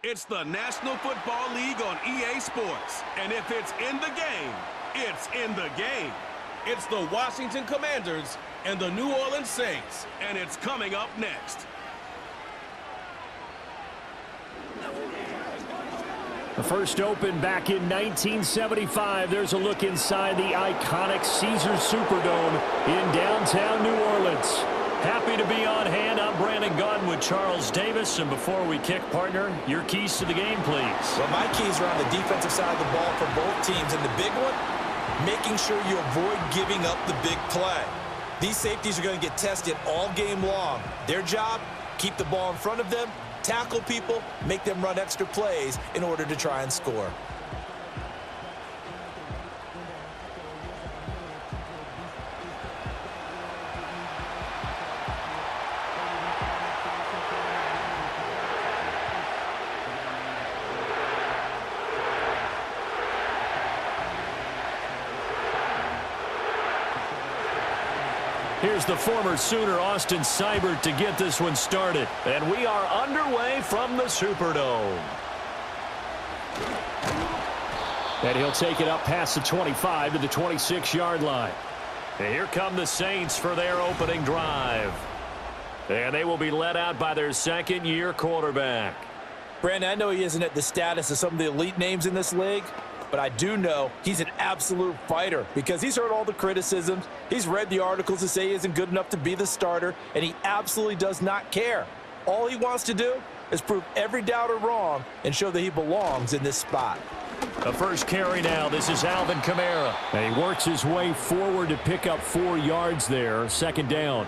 It's the National Football League on EA Sports. And if it's in the game, it's in the game. It's the Washington Commanders and the New Orleans Saints. And it's coming up next. The first opened back in 1975. There's a look inside the iconic Caesars Superdome in downtown New Orleans. Happy to be on hand. I'm Brandon Gaudin with Charles Davis. And before we kick, partner, your keys to the game, please. Well, my keys are on the defensive side of the ball for both teams. And the big one, making sure you avoid giving up the big play. These safeties are going to get tested all game long. Their job, keep the ball in front of them, tackle people, make them run extra plays in order to try and score. Here's the former Sooner, Austin Seibert, to get this one started. And we are underway from the Superdome. And he'll take it up past the 25 to the 26-yard line. And here come the Saints for their opening drive. And they will be led out by their second-year quarterback. Brandon, I know he isn't at the status of some of the elite names in this league, but I do know he's an absolute fighter because he's heard all the criticisms. He's read the articles that say he isn't good enough to be the starter, and he absolutely does not care. All he wants to do is prove every doubter wrong and show that he belongs in this spot. The first carry now. This is Alvin Kamara. And he works his way forward to pick up 4 yards there. Second down.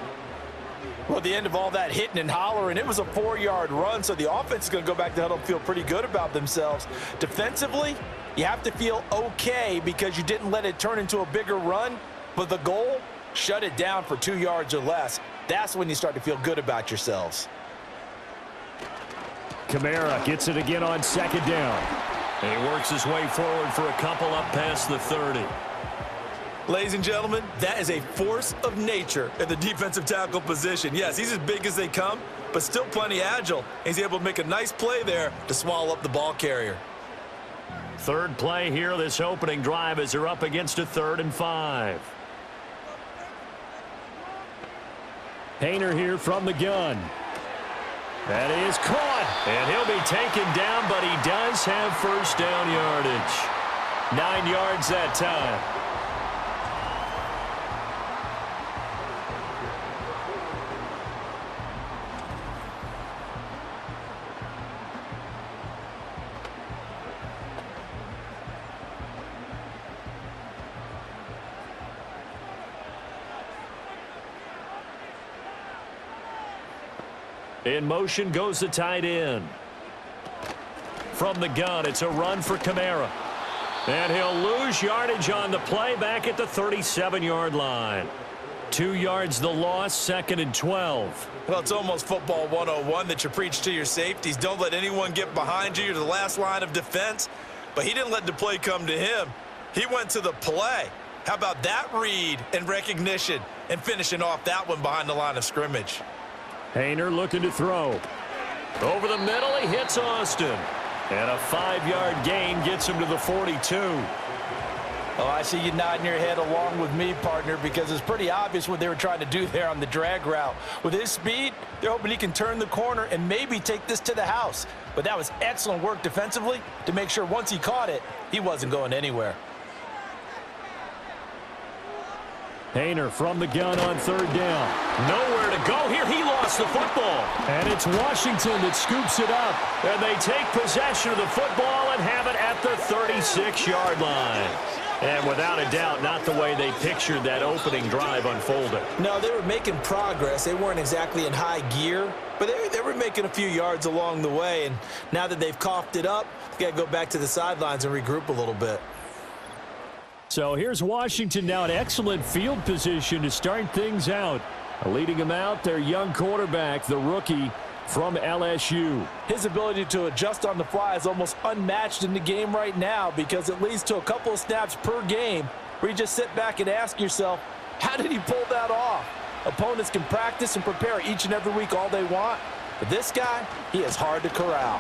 Well, at the end of all that hitting and hollering, it was a 4-yard run, so the offense is going to go back to huddle and feel pretty good about themselves. Defensively, you have to feel okay because you didn't let it turn into a bigger run, but the goal, shut it down for 2 yards or less. That's when you start to feel good about yourselves. Kamara gets it again on second down. And he works his way forward for a couple up past the 30. Ladies and gentlemen, that is a force of nature at the defensive tackle position. Yes, he's as big as they come, but still plenty agile. He's able to make a nice play there to swallow up the ball carrier. Third play here, this opening drive, as they're up against a 3rd and 5. Hayner here from the gun. That is caught. And he'll be taken down, but he does have first down yardage. 9 yards that time. In motion goes the tight end. From the gun, it's a run for Kamara. And he'll lose yardage on the play back at the 37-yard line. 2 yards the loss, 2nd and 12. Well, it's almost football 101 that you preach to your safeties. Don't let anyone get behind you. You're the last line of defense. But he didn't let the play come to him. He went to the play. How about that read and recognition and finishing off that one behind the line of scrimmage? Hayner looking to throw. Over the middle, he hits Austin. And a 5-yard gain gets him to the 42. Oh, I see you nodding your head along with me, partner, because it's pretty obvious what they were trying to do there on the drag route. With his speed, they're hoping he can turn the corner and maybe take this to the house. But that was excellent work defensively to make sure once he caught it, he wasn't going anywhere. Hayner from the gun on 3rd down. Nowhere to go here. He lost the football. And it's Washington that scoops it up. And they take possession of the football and have it at the 36-yard line. And without a doubt, not the way they pictured that opening drive unfolded. No, they were making progress. They weren't exactly in high gear, but they were making a few yards along the way. And now that they've coughed it up, they've got to go back to the sidelines and regroup a little bit. So here's Washington now in excellent field position to start things out. Leading them out, their young quarterback, the rookie from LSU. His ability to adjust on the fly is almost unmatched in the game right now because it leads to a couple of snaps per game where you just sit back and ask yourself, how did he pull that off? Opponents can practice and prepare each and every week all they want, but this guy, he is hard to corral.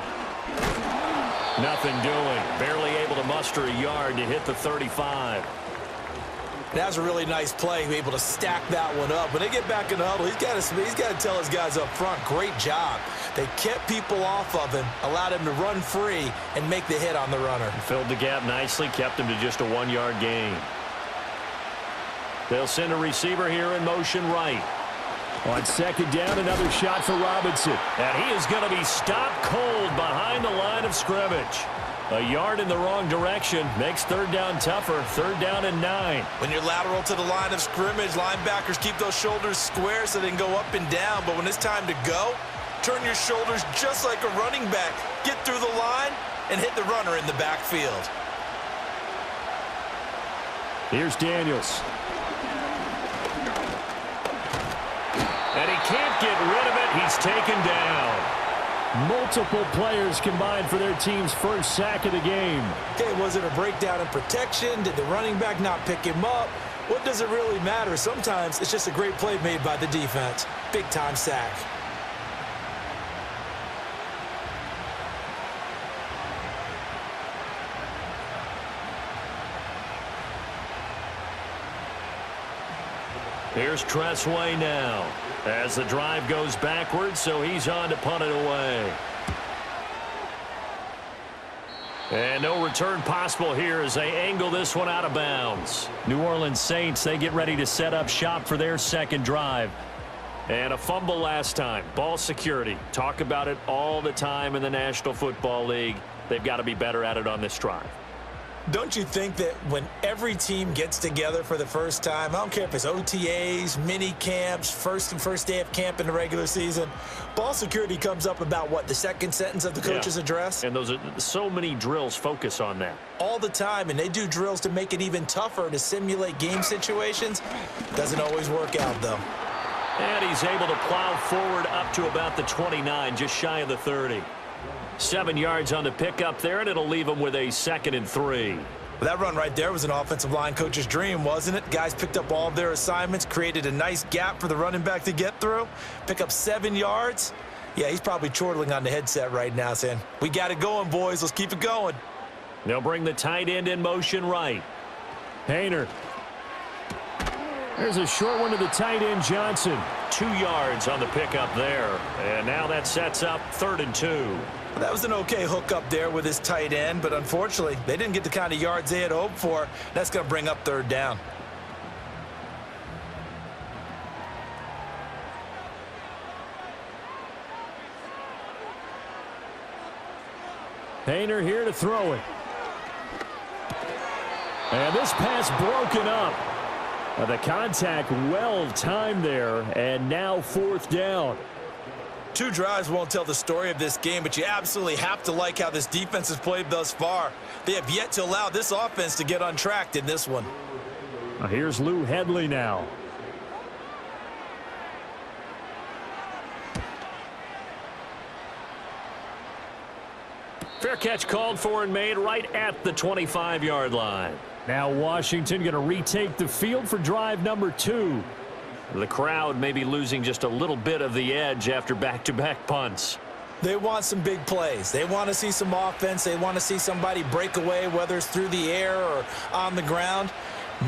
Nothing doing. Barely able to muster a yard to hit the 35. That's a really nice play, be able to stack that one up. When they get back in the huddle, he's got to tell his guys up front, great job. They kept people off of him, allowed him to run free and make the hit on the runner. Filled the gap nicely, kept him to just a 1-yard gain. They'll send a receiver here in motion right. On second down, another shot for Robinson. And he is going to be stopped cold behind the line of scrimmage. A yard in the wrong direction makes third down tougher. Third down and 9. When you're lateral to the line of scrimmage, linebackers keep those shoulders square so they can go up and down. But when it's time to go, turn your shoulders just like a running back. Get through the line and hit the runner in the backfield. Here's Daniels. And he can't get rid of it. He's taken down. Multiple players combined for their team's first sack of the game. Okay, was it a breakdown in protection? Did the running back not pick him up? What does it really matter? Sometimes it's just a great play made by the defense. Big-time sack. Here's Tressway now as the drive goes backwards, so he's on to punt it away. And no return possible here as they angle this one out of bounds. New Orleans Saints, they get ready to set up shop for their second drive. And a fumble last time. Ball security. Talk about it all the time in the National Football League. They've got to be better at it on this drive. Don't you think that when every team gets together for the first time, I don't care if it's OTAs, mini camps, first day of camp in the regular season, ball security comes up about what, the second sentence of the coach's address? And those are so many drills focus on that. All the time, and they do drills to make it even tougher to simulate game situations. Doesn't always work out, though. And he's able to plow forward up to about the 29, just shy of the 30. 7 yards on the pickup there, and it'll leave him with a 2nd and 3. Well, that run right there was an offensive line coach's dream, wasn't it? Guys picked up all of their assignments, created a nice gap for the running back to get through, pick up 7 yards. Yeah, he's probably chortling on the headset right now saying, we got it going, boys. Let's keep it going. They'll bring the tight end in motion right. Painter. There's a short one to the tight end, Johnson. 2 yards on the pickup there. And now that sets up 3rd and 2. That was an okay hook up there with his tight end, but unfortunately, they didn't get the kind of yards they had hoped for. That's going to bring up 3rd down. Painter here to throw it. And this pass broken up. The contact well timed there, and now 4th down. 2 drives won't tell the story of this game, but you absolutely have to like how this defense has played thus far. They have yet to allow this offense to get untracked in this one. Here's Lou Headley now. Fair catch called for and made right at the 25-yard line. Now Washington going to retake the field for drive number 2. The crowd may be losing just a little bit of the edge after back-to-back punts. They want some big plays. They want to see some offense. They want to see somebody break away, whether it's through the air or on the ground.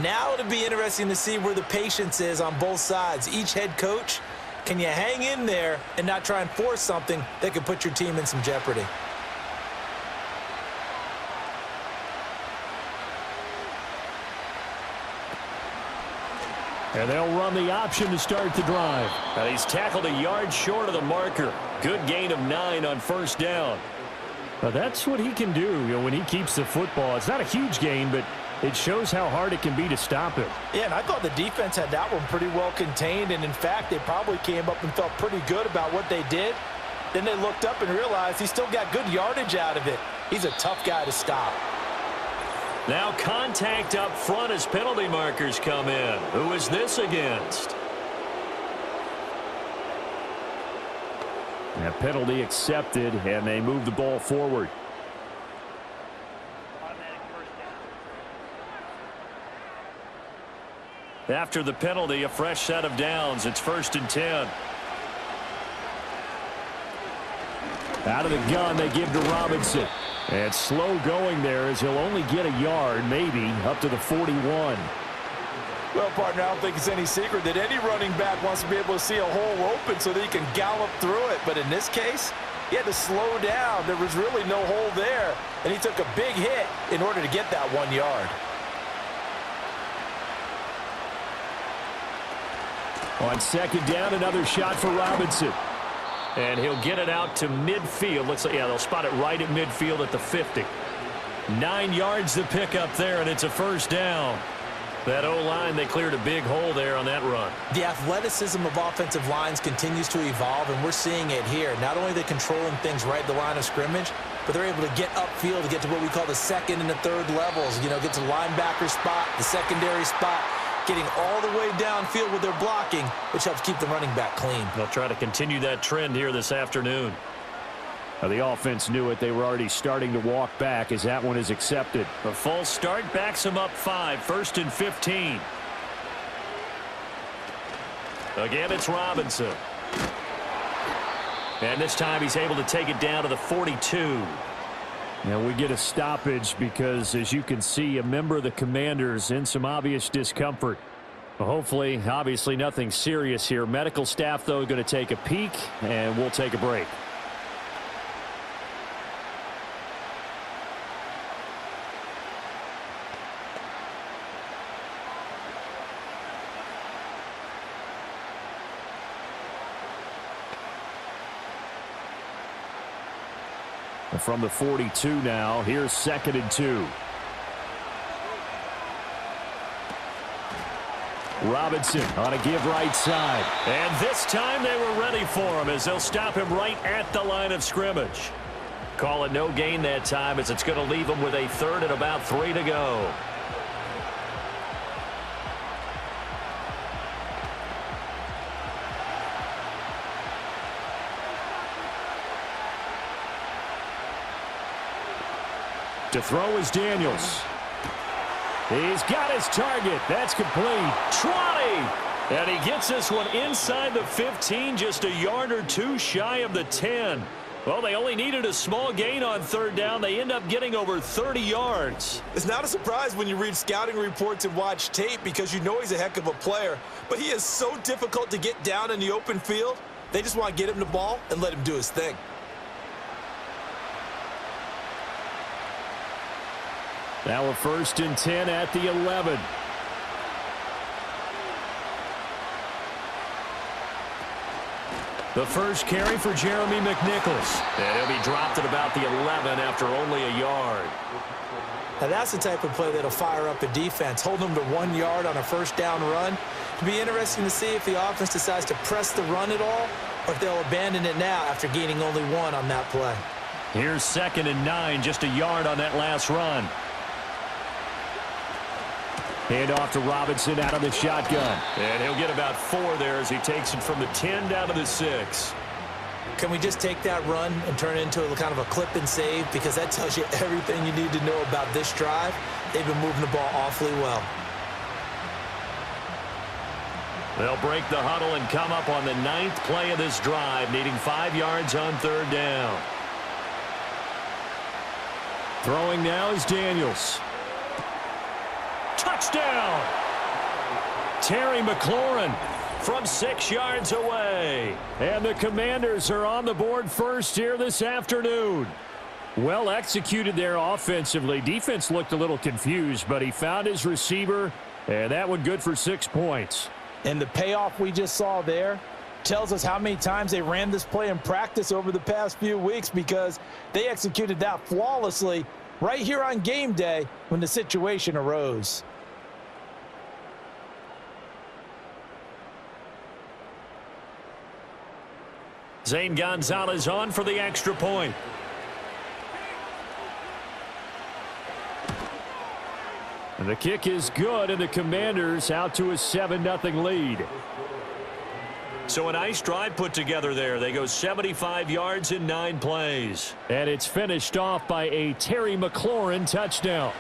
Now it'll be interesting to see where the patience is on both sides. Each head coach, can you hang in there and not try and force something that could put your team in some jeopardy? And they'll run the option to start the drive. And he's tackled a yard short of the marker. Good gain of 9 on 1st down. That's what he can do, when he keeps the football. It's not a huge gain, but it shows how hard it can be to stop him. Yeah, and I thought the defense had that one pretty well contained. And, in fact, they probably came up and felt pretty good about what they did. Then they looked up and realized he still got good yardage out of it. He's a tough guy to stop. Now contact up front as penalty markers come in. Who is this against? That penalty accepted, and they move the ball forward. After the penalty, a fresh set of downs. It's 1st and 10. Out of the gun, they give to Robinson. And slow going there as he'll only get a yard, maybe, up to the 41. Well, partner, I don't think it's any secret that any running back wants to be able to see a hole open so that he can gallop through it. But in this case, he had to slow down. There was really no hole there, and he took a big hit in order to get that 1 yard. On second down, another shot for Robinson. And he'll get it out to midfield. Looks like, yeah, they'll spot it right at midfield at the 50. 9 yards to pick up there, and it's a first down. That O-line, they cleared a big hole there on that run. The athleticism of offensive lines continues to evolve, and we're seeing it here. Not only are they controlling things right at the line of scrimmage, but they're able to get upfield to get to what we call the second and the third levels. You know, get to the linebacker spot, the secondary spot, getting all the way downfield with their blocking, which helps keep the running back clean. They'll try to continue that trend here this afternoon. Now, the offense knew it. They were already starting to walk back as that one is accepted. A false start backs them up 5. 1st and 15. Again, it's Robinson. And this time he's able to take it down to the 42. Now we get a stoppage because, as you can see, a member of the Commanders in some obvious discomfort. Well, hopefully, obviously nothing serious here. Medical staff, though, going to take a peek, and we'll take a break. From the 42 now, here's 2nd and 2. Robinson on a give right side. And this time they were ready for him as they'll stop him right at the line of scrimmage. Call it no gain that time as it's going to leave him with a 3rd and about 3 to go. To throw is Daniels. He's got his target. That's complete. 20! And he gets this one inside the 15, just a yard or 2 shy of the 10. Well, they only needed a small gain on 3rd down. They end up getting over 30 yards. It's not a surprise when you read scouting reports and watch tape because you know he's a heck of a player. But he is so difficult to get down in the open field. They just want to get him the ball and let him do his thing. Now a 1st and 10 at the 11. The first carry for Jeremy McNichols. And he'll be dropped at about the 11 after only a yard. Now that's the type of play that'll fire up a defense. Hold them to 1 yard on a 1st down run. It'll be interesting to see if the offense decides to press the run at all or if they'll abandon it now after gaining only 1 on that play. Here's 2nd and 9, just a yard on that last run. Hand off to Robinson out of the shotgun. And he'll get about 4 there as he takes it from the 10 down to the 6. Can we just take that run and turn it into a kind of a clip and save? Because that tells you everything you need to know about this drive. They've been moving the ball awfully well. They'll break the huddle and come up on the 9th play of this drive, needing 5 yards on 3rd down. Throwing now is Daniels. Touchdown! Terry McLaurin from 6 yards away. And the Commanders are on the board first here this afternoon. Well executed there offensively. Defense looked a little confused, but he found his receiver, and that one good for 6 points. And the payoff we just saw there tells us how many times they ran this play in practice over the past few weeks, because they executed that flawlessly right here on game day when the situation arose. Zane Gonzalez on for the extra point. And the kick is good, and the Commanders out to a 7-0 lead. So a nice drive put together there. They go 75 yards in 9 plays. And it's finished off by a Terry McLaurin touchdown.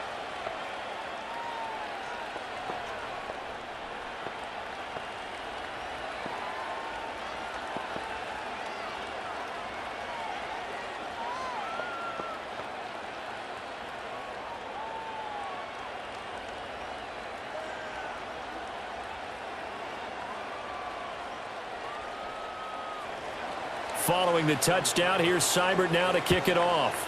Following the touchdown, here's Seibert now to kick it off.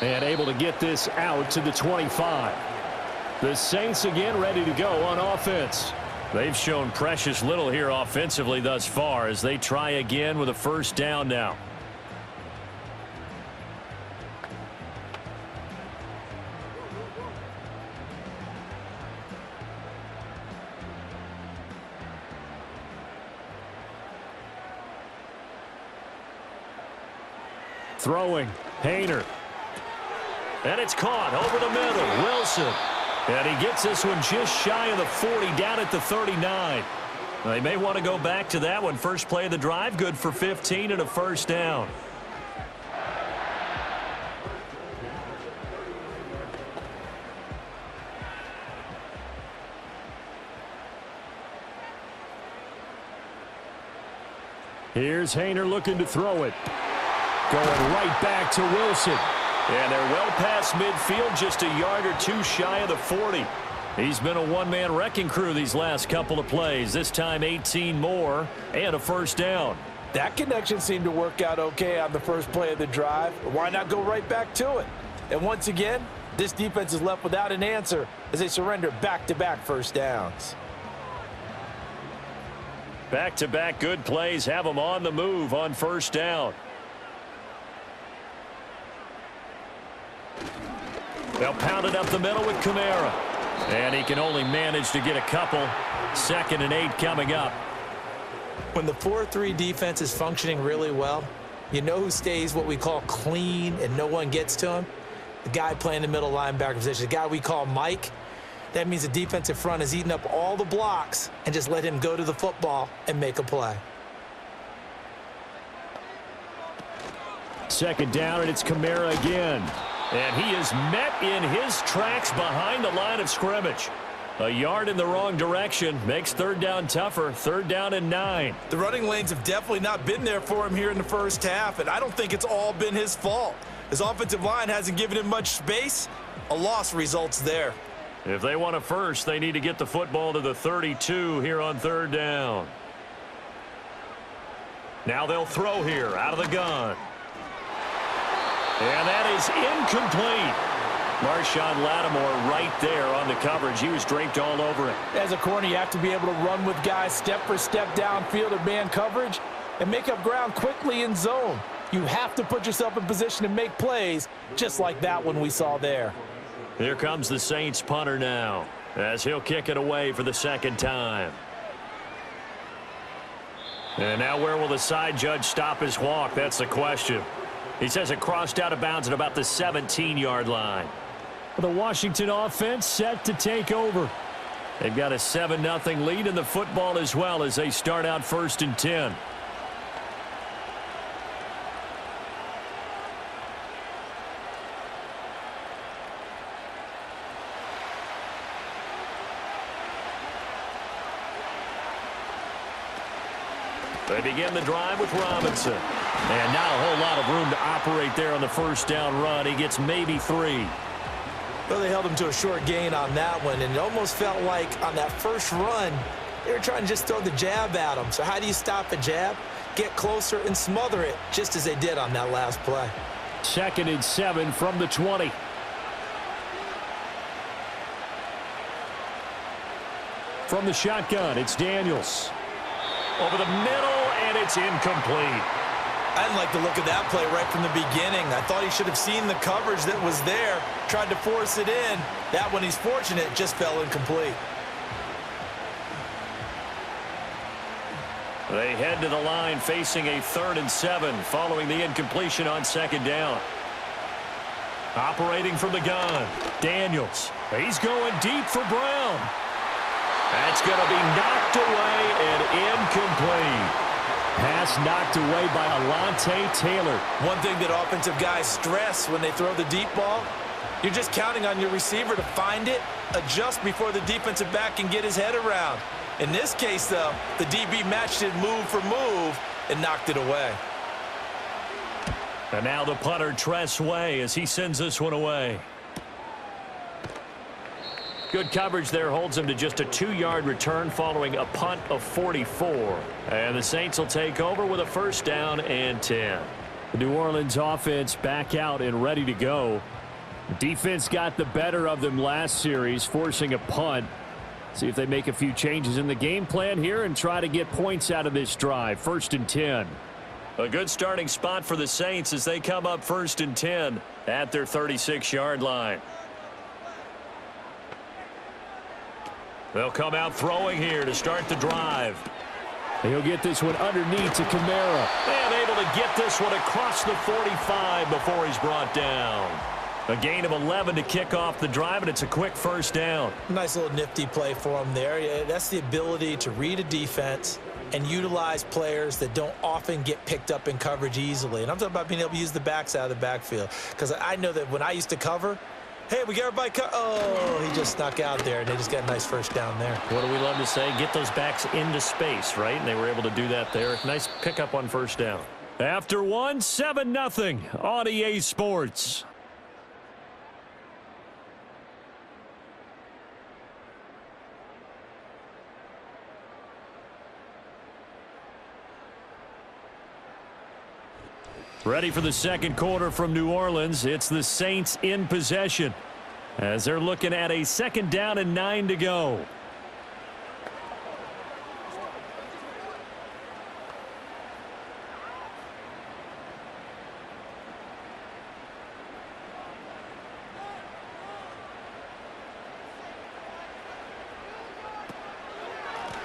And able to get this out to the 25. The Saints again ready to go on offense. They've shown precious little here offensively thus far as they try again with a first down now. Throwing, Hayner. And it's caught over the middle. Wilson. And he gets this one just shy of the 40, down at the 39. They may want to go back to that one. First play of the drive, good for 15 and a first down. Here's Hayner looking to throw it. Going right back to Wilson. And they're well past midfield, just a yard or two shy of the 40. He's been a one-man wrecking crew these last couple of plays. This time 18 more and a first down. That connection seemed to work out okay on the first play of the drive. Why not go right back to it? And once again, this defense is left without an answer as they surrender back-to-back first downs. Back-to-back good plays have them on the move on first down. They'll pound it up the middle with Kamara. And he can only manage to get a couple. 2nd and 8 coming up. When the 4-3 defense is functioning really well, you know who stays what we call clean and no one gets to him? The guy playing the middle linebacker position, the guy we call Mike. That means the defensive front has eaten up all the blocks and just let him go to the football and make a play. 2nd down, and it's Kamara again. And he is met in his tracks behind the line of scrimmage. A yard in the wrong direction makes 3rd down tougher. 3rd down and 9. The running lanes have definitely not been there for him here in the first half, and I don't think it's all been his fault. His offensive line hasn't given him much space. A loss results there. If they want a first, they need to get the football to the 32 here on 3rd down. Now they'll throw here out of the gun. And that is incomplete. Marshawn Lattimore right there on the coverage. He was draped all over it. As a corner, you have to be able to run with guys step for step downfield or man coverage and make up ground quickly in zone. You have to put yourself in position to make plays just like that one we saw there. Here comes the Saints punter now as he'll kick it away for the 2nd time. And now where will the side judge stop his walk? That's the question. He says it crossed out of bounds at about the 17-yard line. The Washington offense set to take over. They've got a 7-0 lead in the football as well as they start out 1st and 10. They begin the drive with Robinson. And not a whole lot of room to operate there on the first down run. He gets maybe 3. Well, they held him to a short gain on that one, and it almost felt like on that first run, they were trying to just throw the jab at him. So how do you stop a jab? Get closer and smother it, just as they did on that last play. 2nd and 7 from the 20. From the shotgun, it's Daniels. Over the middle, and it's incomplete. I didn't like the look of that play right from the beginning. I thought he should have seen the coverage that was there, tried to force it in. That one, he's fortunate, just fell incomplete. They head to the line facing a 3rd and 7 following the incompletion on 2nd down. Operating from the gun, Daniels. He's going deep for Brown. That's going to be knocked away and incomplete. Pass knocked away by Alontae Taylor. One thing that offensive guys stress when they throw the deep ball, you're just counting on your receiver to find it, adjust before the defensive back can get his head around. In this case, though, the DB matched it move for move and knocked it away. And now the punter, Tress Way, as he sends this one away. Good coverage there holds him to just a 2-yard return following a punt of 44. And the Saints will take over with a first down and 10. The New Orleans offense back out and ready to go. Defense got the better of them last series, forcing a punt. See if they make a few changes in the game plan here and try to get points out of this drive. First and 10. A good starting spot for the Saints as they come up first and 10 at their 36-yard line. They'll come out throwing here to start the drive. He'll get this one underneath to Kamara. And able to get this one across the 45 before he's brought down. A gain of 11 to kick off the drive, and it's a quick first down. Nice little nifty play for him there. Yeah, that's the ability to read a defense and utilize players that don't often get picked up in coverage easily. And I'm talking about being able to use the backs out of the backfield. Because I know that when I used to cover, hey, we got everybody oh, he just snuck out there, and they just got a nice first down there. What do we love to say? Get those backs into space, right? And they were able to do that there. Nice pickup on first down. After one, 7-0 on EA Sports. Ready for the second quarter from New Orleans. It's the Saints in possession as they're looking at a second down and 9 to go.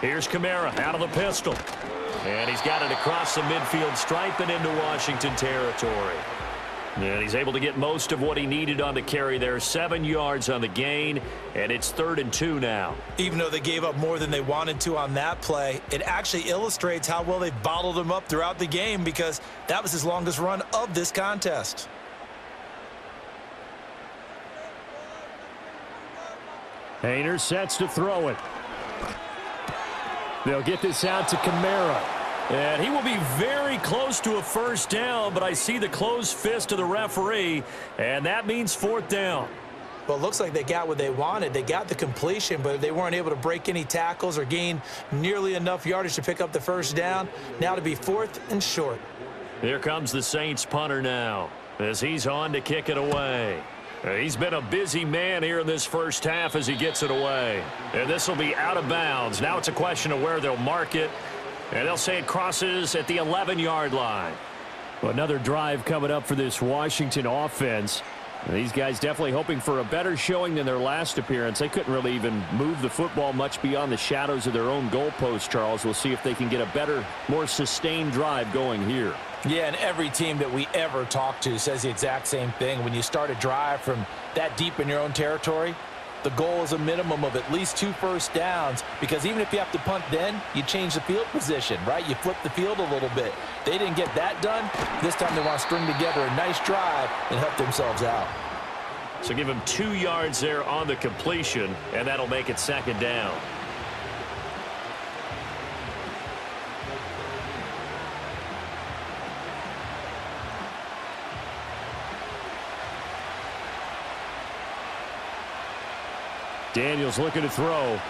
Here's Kamara out of the pistol. And he's got it across the midfield stripe and into Washington territory. And he's able to get most of what he needed on the carry there. 7 yards on the gain, and it's 3rd and 2 now. Even though they gave up more than they wanted to on that play, it actually illustrates how well they've bottled him up throughout the game because that was his longest run of this contest. Hayner sets to throw it. They'll get this out to Kamara. And he will be very close to a first down, but I see the closed fist of the referee, and that means 4th down. Well, it looks like they got what they wanted. They got the completion, but they weren't able to break any tackles or gain nearly enough yardage to pick up the first down. Now to be 4th and short. Here comes the Saints punter now as he's on to kick it away. He's been a busy man here in this first half as he gets it away. And this will be out of bounds. Now it's a question of where they'll mark it. And they'll say it crosses at the 11-yard line. Well, another drive coming up for this Washington offense. And these guys definitely hoping for a better showing than their last appearance. They couldn't really even move the football much beyond the shadows of their own goalpost, Charles. We'll see if they can get a better, more sustained drive going here. Yeah, and every team that we ever talk to says the exact same thing. When you start a drive from that deep in your own territory, the goal is a minimum of at least 2 first downs, because even if you have to punt then, you change the field position, right? You flip the field a little bit. They didn't get that done. This time they want to string together a nice drive and help themselves out. So give him 2 yards there on the completion, and that'll make it 2nd down. Daniels looking to throw.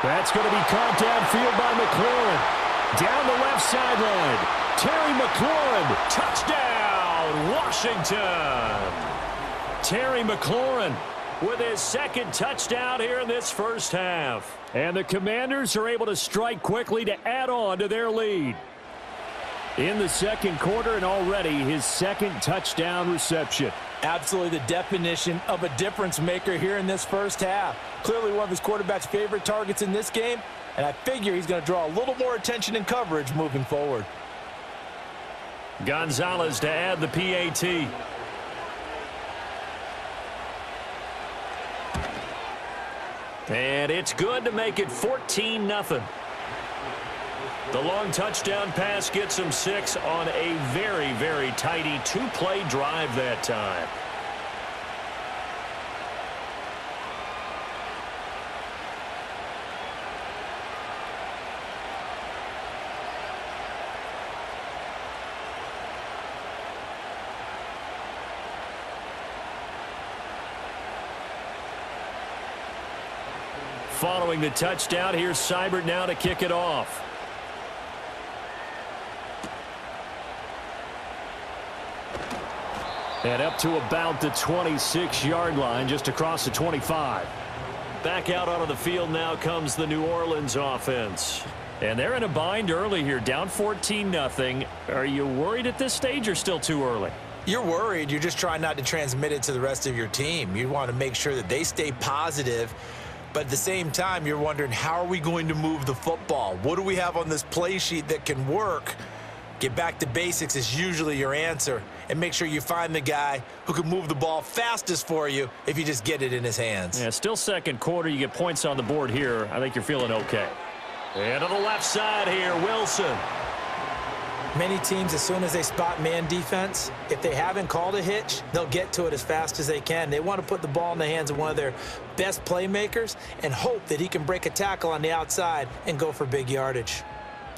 That's going to be caught downfield by McLaurin. Down the left sideline. Terry McLaurin. Touchdown, Washington. Terry McLaurin with his 2nd touchdown here in this first half. And the Commanders are able to strike quickly to add on to their lead. In the second quarter, and already his 2nd touchdown reception. Absolutely the definition of a difference maker here in this first half. Clearly one of his quarterback's favorite targets in this game, and I figure he's going to draw a little more attention and coverage moving forward. Gonzalez to add the PAT. And it's good to make it 14-0. The long touchdown pass gets him 6 on a very, very tidy 2-play drive that time. following the touchdown. Here's Seibert now to kick it off. And up to about the 26-yard line, just across the 25. Back out onto the field now comes the New Orleans offense. And they're in a bind early here, down 14-0. Are you worried at this stage or still too early? You're worried. You're just trying not to transmit it to the rest of your team. You want to make sure that they stay positive. But at the same time, you're wondering, how are we going to move the football? What do we have on this play sheet that can work? Get back to basics is usually your answer. And make sure you find the guy who can move the ball fastest for you if you just get it in his hands. Yeah, still second quarter. You get points on the board here. I think you're feeling okay. And on the left side here, Wilson. Many teams, as soon as they spot man defense, if they haven't called a hitch, they'll get to it as fast as they can. They want to put the ball in the hands of one of their best playmakers and hope that he can break a tackle on the outside and go for big yardage.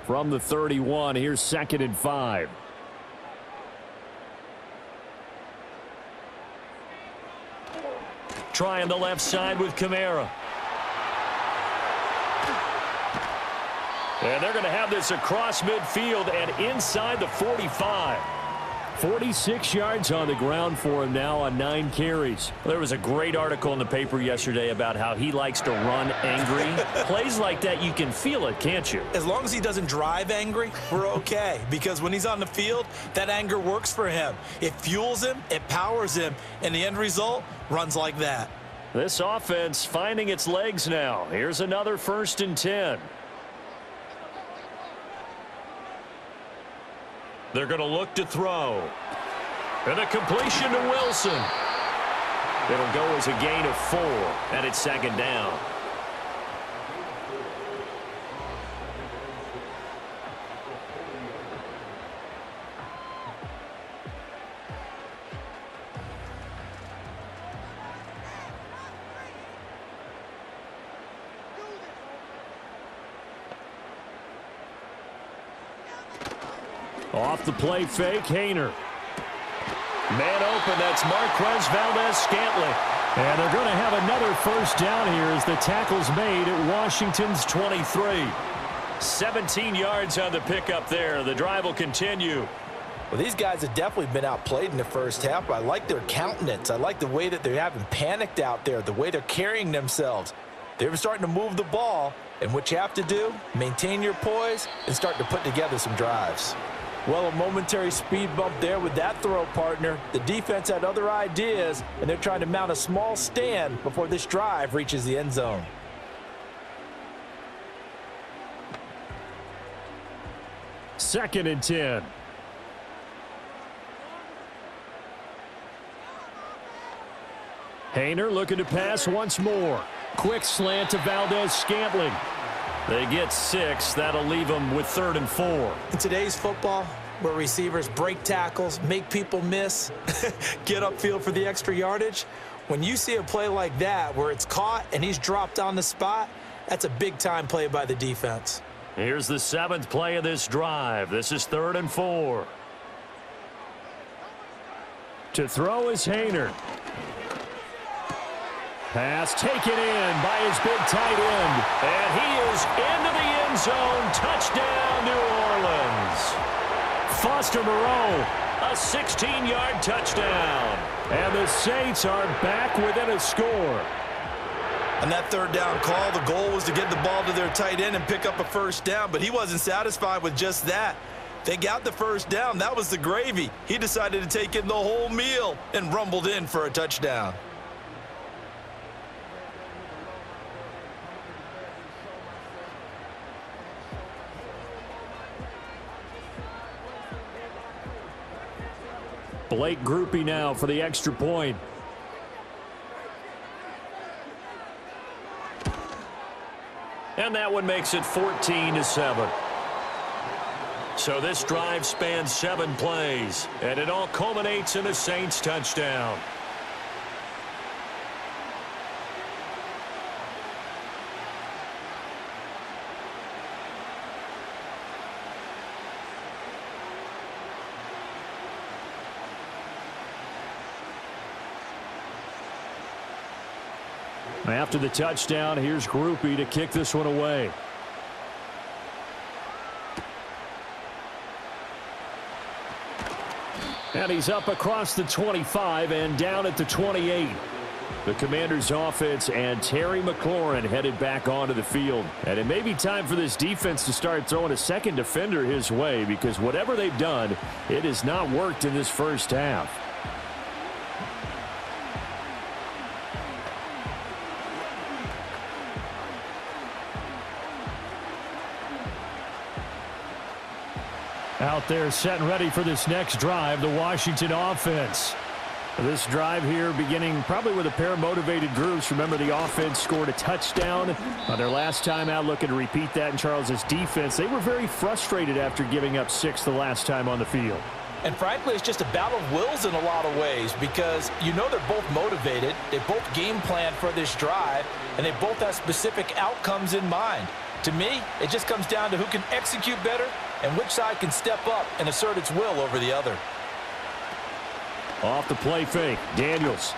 From the 31, here's 2nd and 5. Trying the left side with Kamara. And they're going to have this across midfield and inside the 45. 46 yards on the ground for him now on 9 carries. There was a great article in the paper yesterday about how he likes to run angry. Plays like that, you can feel it, can't you? As long as he doesn't drive angry, we're okay. Because when he's on the field, that anger works for him. It fuels him, it powers him, and the end result runs like that. This offense finding its legs now. Here's another 1st and 10. They're going to look to throw. And a completion to Wilson. It'll go as a gain of 4, and it's 2nd down. Off the play fake, Haener. Man open, that's Marquez Valdez-Scantling. And they're going to have another 1st down here as the tackle's made at Washington's 23. 17 yards on the pickup there. The drive will continue. Well, these guys have definitely been outplayed in the first half. I like their countenance. I like the way that they haven't panicked out there, the way they're carrying themselves. They're starting to move the ball, and what you have to do, maintain your poise and start to put together some drives. Well, a momentary speed bump there with that throw, partner. The defense had other ideas, and they're trying to mount a small stand before this drive reaches the end zone. Second and 10. Haener looking to pass once more. Quick slant to Valdez-Scantling. They get 6. That'll leave them with 3rd and 4. In today's football, where receivers break tackles, make people miss, get upfield for the extra yardage, when you see a play like that where it's caught and he's dropped on the spot, that's a big-time play by the defense. Here's the 7th play of this drive. This is 3rd and 4. To throw is Haener. Pass taken in by his big tight end. And he is into the end zone. Touchdown, New Orleans. Foster Moreau, a 16-yard touchdown. And the Saints are back within a score. On that 3rd down call, the goal was to get the ball to their tight end and pick up a 1st down, but he wasn't satisfied with just that. They got the 1st down. That was the gravy. He decided to take in the whole meal and rumbled in for a touchdown. Blake Groupie now for the extra point. And that one makes it 14-7. So this drive spans 7 plays, and it all culminates in a Saints touchdown. After the touchdown, here's Groupie to kick this one away. And he's up across the 25 and down at the 28. The Commanders' offense and Terry McLaurin headed back onto the field. And it may be time for this defense to start throwing a second defender his way, because whatever they've done, it has not worked in this first half. Out there set and ready for this next drive, the Washington offense. This drive here beginning probably with a pair of motivated groups. Remember, the offense scored a touchdown on their last time out, looking to repeat that in Charles's defense. They were very frustrated after giving up 6 the last time on the field. And frankly, it's just a battle of wills in a lot of ways, because you know they're both motivated, they both game plan for this drive, and they both have specific outcomes in mind. To me, it just comes down to who can execute better and which side can step up and assert its will over the other. Off the play fake, Daniels.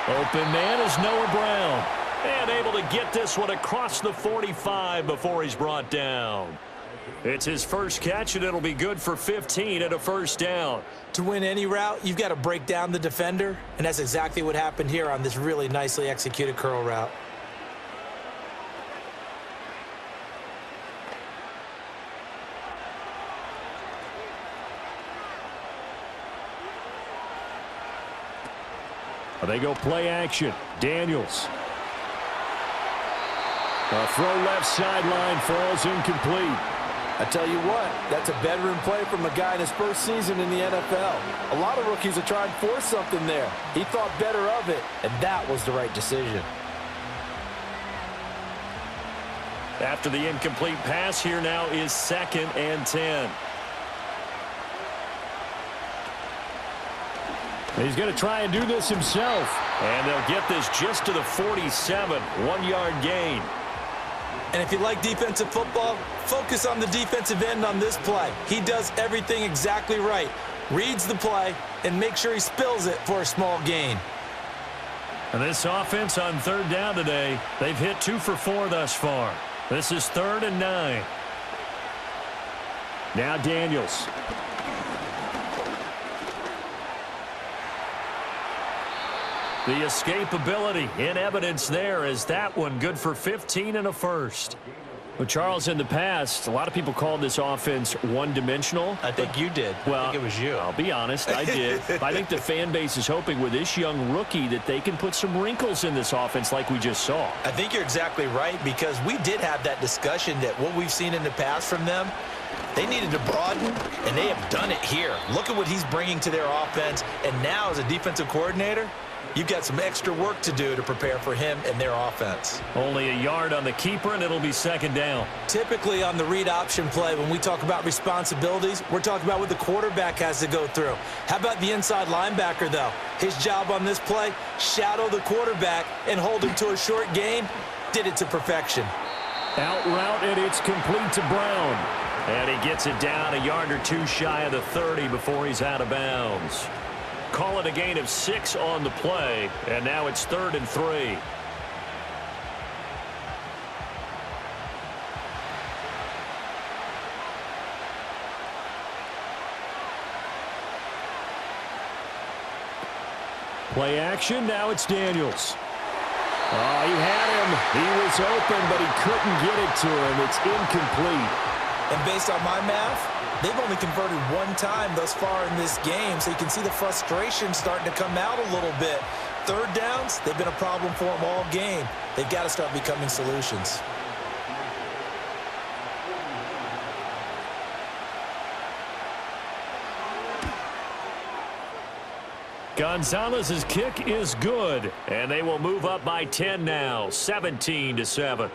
Open man is Noah Brown. And able to get this one across the 45 before he's brought down. It's his first catch, and it'll be good for 15 and a first down. To win any route, you've got to break down the defender, and that's exactly what happened here on this really nicely executed curl route. They go play action. Daniels. A throw left sideline falls incomplete. I tell you what, that's a bedroom play from a guy in his first season in the NFL. A lot of rookies are trying to force something there. He thought better of it, and that was the right decision. After the incomplete pass, here now is 2nd and 10. He's going to try and do this himself. And they'll get this just to the 47, 1-yard gain. And if you like defensive football, focus on the defensive end on this play. He does everything exactly right. Reads the play and makes sure he spills it for a small gain. And this offense on 3rd down today, they've hit 2 for 4 thus far. This is 3rd and 9. Now Daniels. The escapability in evidence there as that one good for 15 and a first. Well, Charles, in the past, a lot of people called this offense one-dimensional. I think you did. Well, I think it was you. I'll be honest, I did. I think the fan base is hoping with this young rookie that they can put some wrinkles in this offense like we just saw. I think you're exactly right, because we did have that discussion that what we've seen in the past from them, they needed to broaden, and they have done it here. Look at what he's bringing to their offense, and now as a defensive coordinator, you've got some extra work to do to prepare for him and their offense. Only a yard on the keeper, and it'll be 2nd down. Typically on the read option play, when we talk about responsibilities, we're talking about what the quarterback has to go through. How about the inside linebacker, though? His job on this play, shadow the quarterback and hold him to a short gain. Did it to perfection. Out route, and it's complete to Brown. And he gets it down a yard or 2 shy of the 30 before he's out of bounds. Call it a gain of 6 on the play, and now it's 3rd and 3. Play action, now it's Daniels. Oh, he had him. He was open, but he couldn't get it to him. It's incomplete. And based on my math, they've only converted 1 time thus far in this game, so you can see the frustration starting to come out a little bit. 3rd downs, they've been a problem for them all game. They've got to start becoming solutions. Gonzalez's kick is good, and they will move up by 10 now, 17-7.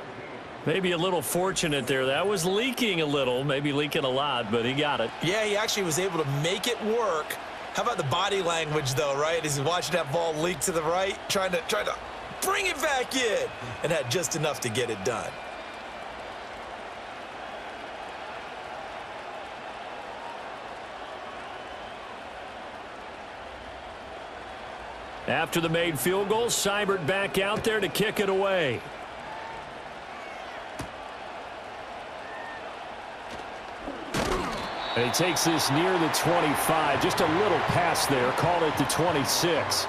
Maybe a little fortunate there. That was leaking a little, maybe leaking a lot, but he got it. Yeah, he actually was able to make it work. How about the body language, though, right? As he's watching that ball leak to the right, trying to bring it back in, and had just enough to get it done. After the made field goal, Seibert back out there to kick it away. And he takes this near the 25. Just a little pass there. Call it the 26.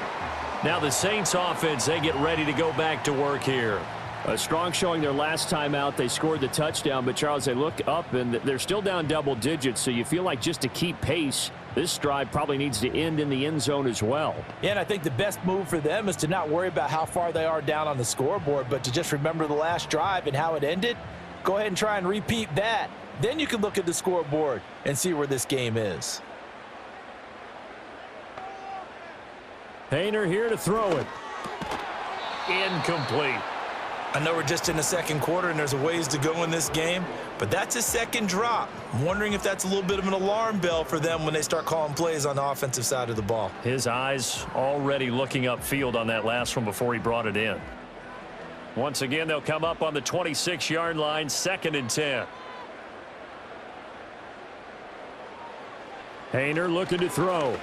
Now the Saints offense, they get ready to go back to work here. A strong showing their last time out. They scored the touchdown, but Charles, they look up and they're still down double digits, so you feel like just to keep pace, this drive probably needs to end in the end zone as well. Yeah, and I think the best move for them is to not worry about how far they are down on the scoreboard, but to just remember the last drive and how it ended. Go ahead and try and repeat that. Then you can look at the scoreboard and see where this game is. Hayner here to throw it. Incomplete. I know we're just in the second quarter and there's a ways to go in this game, but that's a second drop. I'm wondering if that's a little bit of an alarm bell for them when they start calling plays on the offensive side of the ball. His eyes already looking upfield on that last one before he brought it in. Once again, they'll come up on the 26-yard line, 2nd and 10. Hayner looking to throw.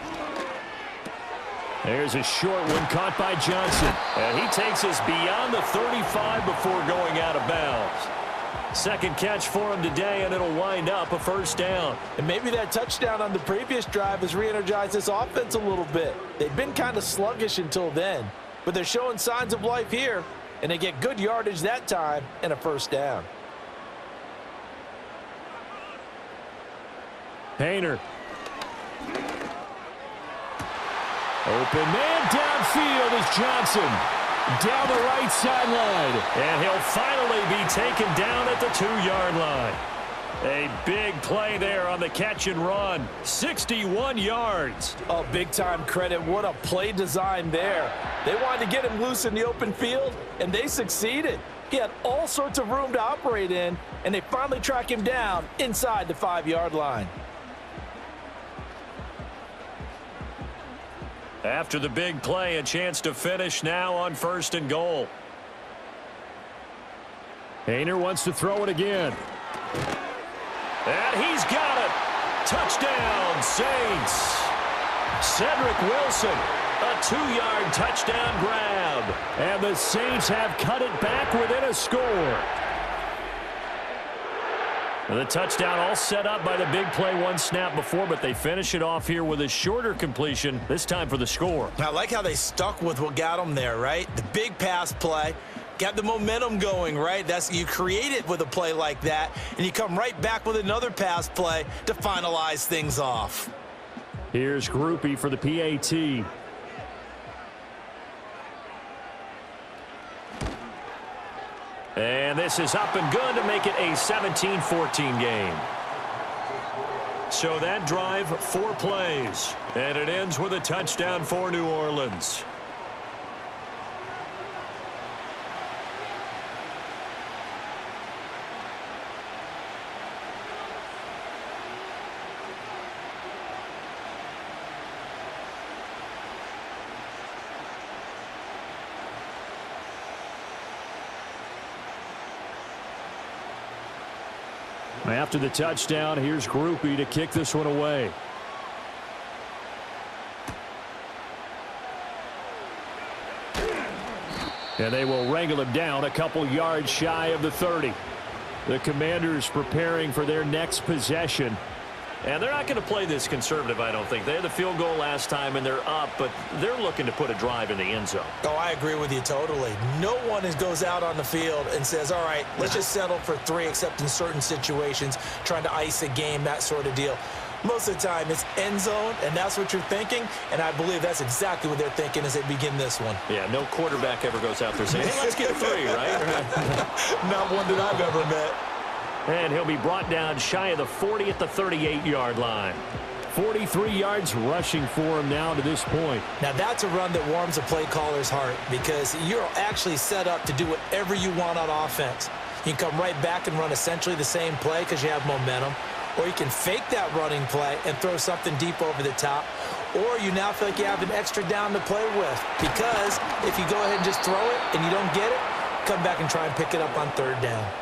There's a short one caught by Johnson. And he takes us beyond the 35 before going out of bounds. Second catch for him today, and it'll wind up a first down. And maybe that touchdown on the previous drive has re-energized this offense a little bit. They've been kind of sluggish until then, but they're showing signs of life here, and they get good yardage that time and a first down. Hayner. Open man downfield is Johnson. Down the right sideline. And he'll finally be taken down at the 2-yard line. A big play there on the catch and run. 61 yards. Oh, big-time credit. What a play design there. They wanted to get him loose in the open field, and they succeeded. He had all sorts of room to operate in, and they finally track him down inside the 5-yard line. After the big play, a chance to finish now on 1st and goal. Hayner wants to throw it again. And he's got it. Touchdown, Saints. Cedric Wilson, a 2-yard touchdown grab. And the Saints have cut it back within a score. The touchdown all set up by the big play one snap before, but they finish it off here with a shorter completion, this time for the score. I like how they stuck with what got them there, right? The big pass play, got the momentum going, right? You create it with a play like that, and you come right back with another pass play to finalize things off. Here's Groupie for the PAT. And this is up and good to make it a 17-14 game. So that drive, 4 plays. And it ends with a touchdown for New Orleans. After the touchdown, here's Groupie to kick this one away. And they will wrangle him down a couple yards shy of the 30. The Commanders preparing for their next possession. And they're not going to play this conservative, I don't think. They had the field goal last time, and they're up, but they're looking to put a drive in the end zone. Oh, I agree with you totally. No one goes out on the field and says, all right, let's just settle for 3, except in certain situations, trying to ice a game, that sort of deal. Most of the time, it's end zone, and that's what you're thinking, and I believe that's exactly what they're thinking as they begin this one. Yeah, no quarterback ever goes out there saying, hey, let's get 3, right? Not one that I've ever met. And he'll be brought down shy of the 40 at the 38-yard line. 43 yards rushing for him now to this point. Now, that's a run that warms a play caller's heart because you're actually set up to do whatever you want on offense. You can come right back and run essentially the same play because you have momentum, or you can fake that running play and throw something deep over the top, or you now feel like you have an extra down to play with because if you go ahead and just throw it and you don't get it, come back and try and pick it up on 3rd down.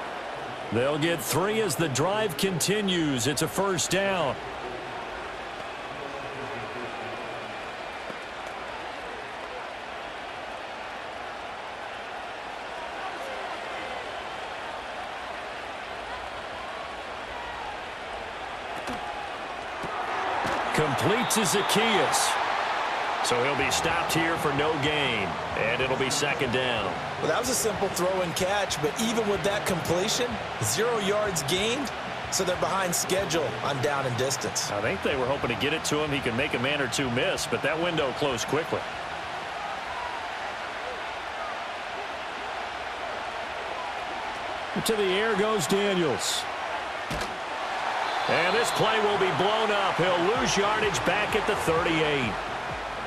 They'll get 3 as the drive continues. It's a first down. Complete to Zacchaeus. So he'll be stopped here for no gain, and it'll be second down. Well, that was a simple throw and catch, but even with that completion, 0 yards gained, so they're behind schedule on down and distance. I think they were hoping to get it to him. He could make a man or two miss, but that window closed quickly. To the air goes Daniels. And this play will be blown up. He'll lose yardage back at the 38.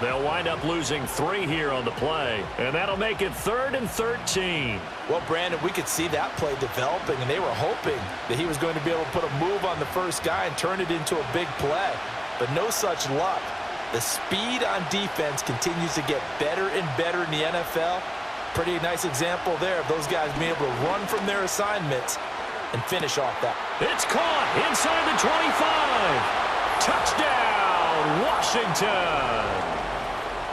They'll wind up losing 3 here on the play, and that'll make it 3rd and 13. Well, Brandon, we could see that play developing, and they were hoping that he was going to be able to put a move on the first guy and turn it into a big play. But no such luck. The speed on defense continues to get better and better in the NFL. Pretty nice example there of those guys being able to run from their assignments and finish off that. It's caught inside the 25. Touchdown, Washington.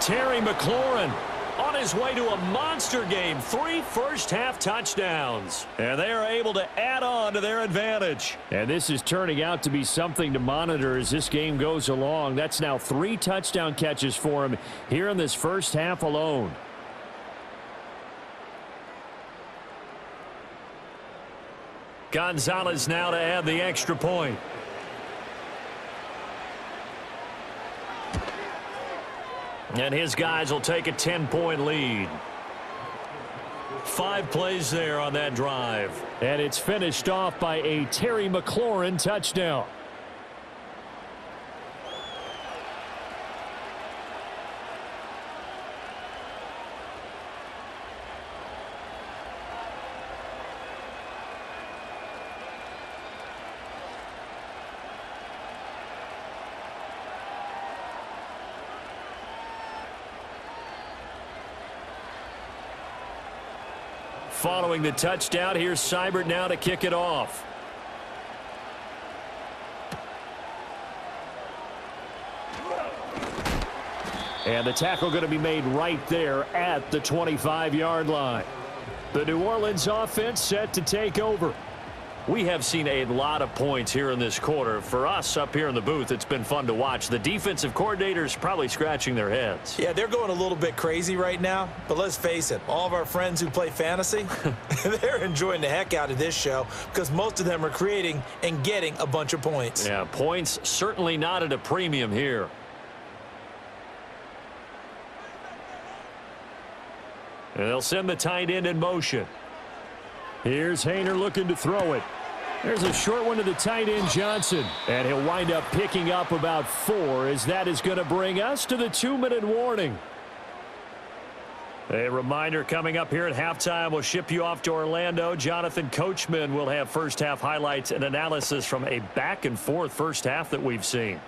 Terry McLaurin on his way to a monster game. 3 first-half touchdowns. And they are able to add on to their advantage. And this is turning out to be something to monitor as this game goes along. That's now 3 touchdown catches for him here in this first half alone. Gonzalez now to add the extra point. And his guys will take a 10-point lead. 5 plays there on that drive. And it's finished off by a Terry McLaurin touchdown. Following the touchdown, here's Seibert now to kick it off. And the tackle going to be made right there at the 25-yard line. The New Orleans offense set to take over. We have seen a lot of points here in this quarter. For us up here in the booth, it's been fun to watch. The defensive coordinators probably scratching their heads. Yeah, they're going a little bit crazy right now. But let's face it, all of our friends who play fantasy, they're enjoying the heck out of this show because most of them are creating and getting a bunch of points. Yeah, points certainly not at a premium here. And they'll send the tight end in motion. Here's Hayner looking to throw it. There's a short one to the tight end, Johnson. And he'll wind up picking up about 4 as that is going to bring us to the 2-minute warning. A reminder coming up here at halftime. We'll ship you off to Orlando. Jonathan Coachman will have first-half highlights and analysis from a back-and-forth first half that we've seen.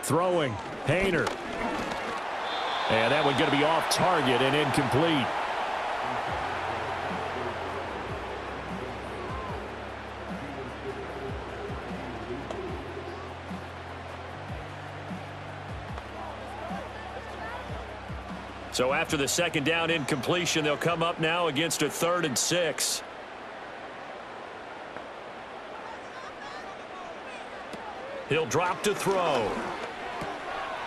Throwing, Hayner. And that one going to be off target and incomplete. So after the second down incompletion, they'll come up now against a 3rd and 6. He'll drop to throw.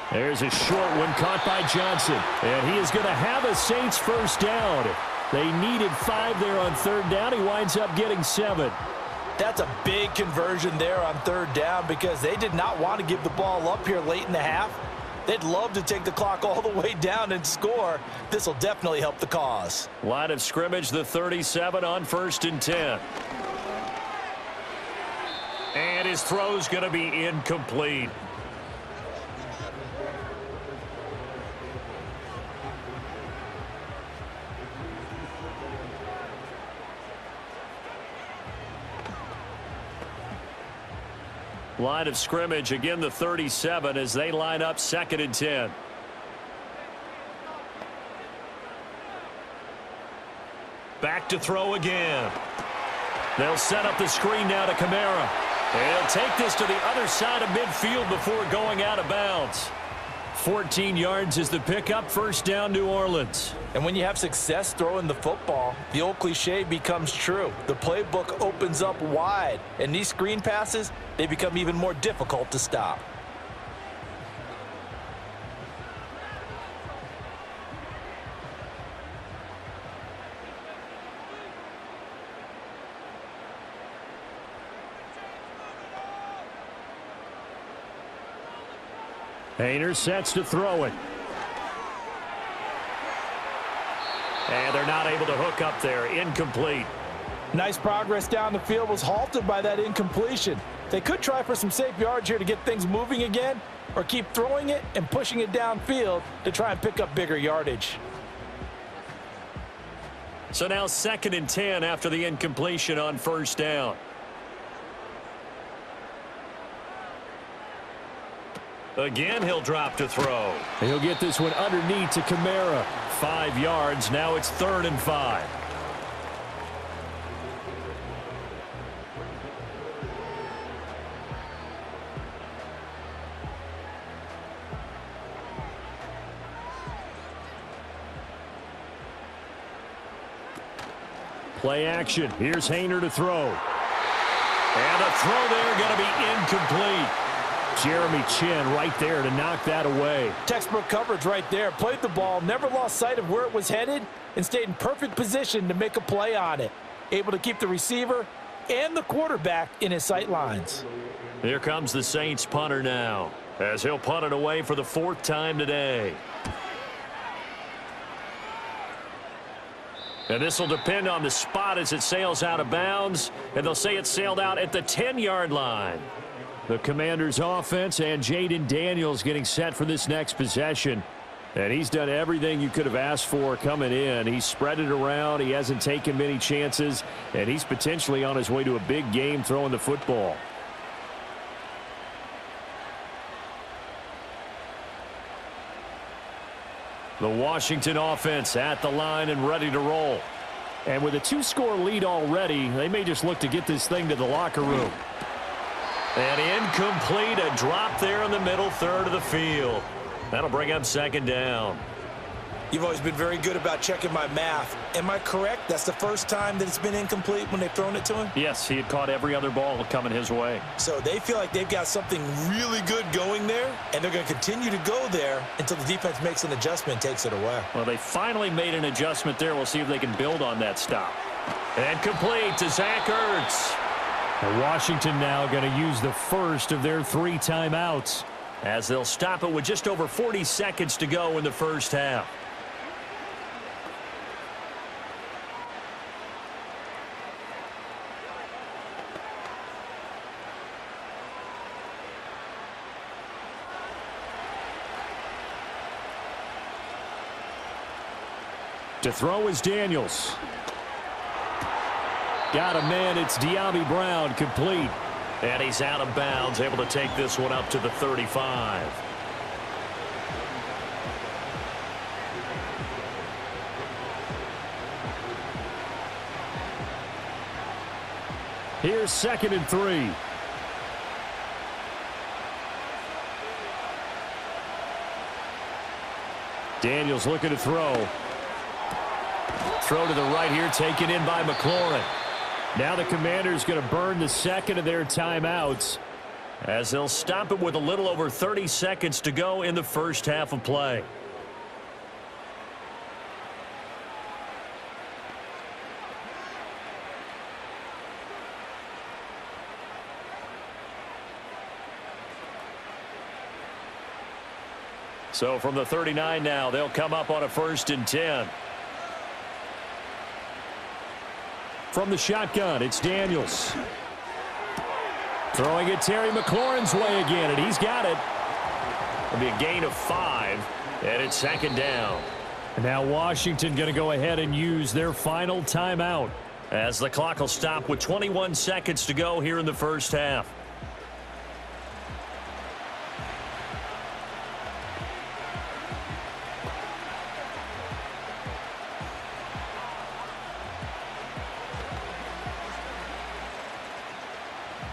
There's a short one caught by Johnson. And he is going to have a Saints first down. They needed 5 there on 3rd down. He winds up getting 7. That's a big conversion there on 3rd down because they did not want to give the ball up here late in the half. They'd love to take the clock all the way down and score. This will definitely help the cause. Line of scrimmage, the 37 on 1st and 10. And his throw's going to be incomplete. Line of scrimmage, again the 37 as they line up 2nd and 10. Back to throw again. They'll set up the screen now to Kamara. He'll take this to the other side of midfield before going out of bounds. 14 yards is the pickup. First down, New Orleans. And when you have success throwing the football, the old cliche becomes true. The playbook opens up wide, and these screen passes, they become even more difficult to stop. Hayner sets to throw it. And they're not able to hook up there. Incomplete. Nice progress down the field was halted by that incompletion. They could try for some safe yards here to get things moving again, or keep throwing it and pushing it downfield to try and pick up bigger yardage. So now 2nd and 10 after the incompletion on first down. Again, he'll drop to throw. He'll get this one underneath to Kamara. 5 yards. Now it's 3rd and 5. Play action. Here's Hayner to throw. And a throw there going to be incomplete. Jeremy Chin right there to knock that away. Textbook coverage right there. Played the ball, never lost sight of where it was headed, and stayed in perfect position to make a play on it. Able to keep the receiver and the quarterback in his sight lines. Here comes the Saints punter now, as he'll punt it away for the 4th time today. And this will depend on the spot as it sails out of bounds, and they'll say it sailed out at the 10-yard line. The Commanders' offense and Jaden Daniels getting set for this next possession. And he's done everything you could have asked for coming in. He's spread it around. He hasn't taken many chances. And he's potentially on his way to a big game throwing the football. The Washington offense at the line and ready to roll. And with a 2-score lead already, they may just look to get this thing to the locker room. And incomplete, a drop there in the middle third of the field. That'll bring up 2nd down. You've always been very good about checking my math. Am I correct? That's the first time that it's been incomplete when they've thrown it to him? Yes, he had caught every other ball coming his way. So they feel like they've got something really good going there, and they're going to continue to go there until the defense makes an adjustment and takes it away. Well, they finally made an adjustment there. We'll see if they can build on that stop. And complete to Zach Ertz. And Washington now going to use the first of their 3 timeouts, as they'll stop it with just over 40 seconds to go in the first half. To throw is Daniels. Got a man. It's De'Ami Brown, complete. And he's out of bounds, able to take this one up to the 35. Here's 2nd and 3. Daniels looking to throw. Throw to the right here, taken in by McLaurin. Now the Commanders going to burn the 2nd of their timeouts, as they'll stop it with a little over 30 seconds to go in the first half of play. So from the 39 now, they'll come up on a 1st and 10. From the shotgun, it's Daniels. Throwing it Terry McLaurin's way again, and he's got it. It'll be a gain of 5, and it's 2nd down. And now Washington going to go ahead and use their final timeout, as the clock will stop with 21 seconds to go here in the first half.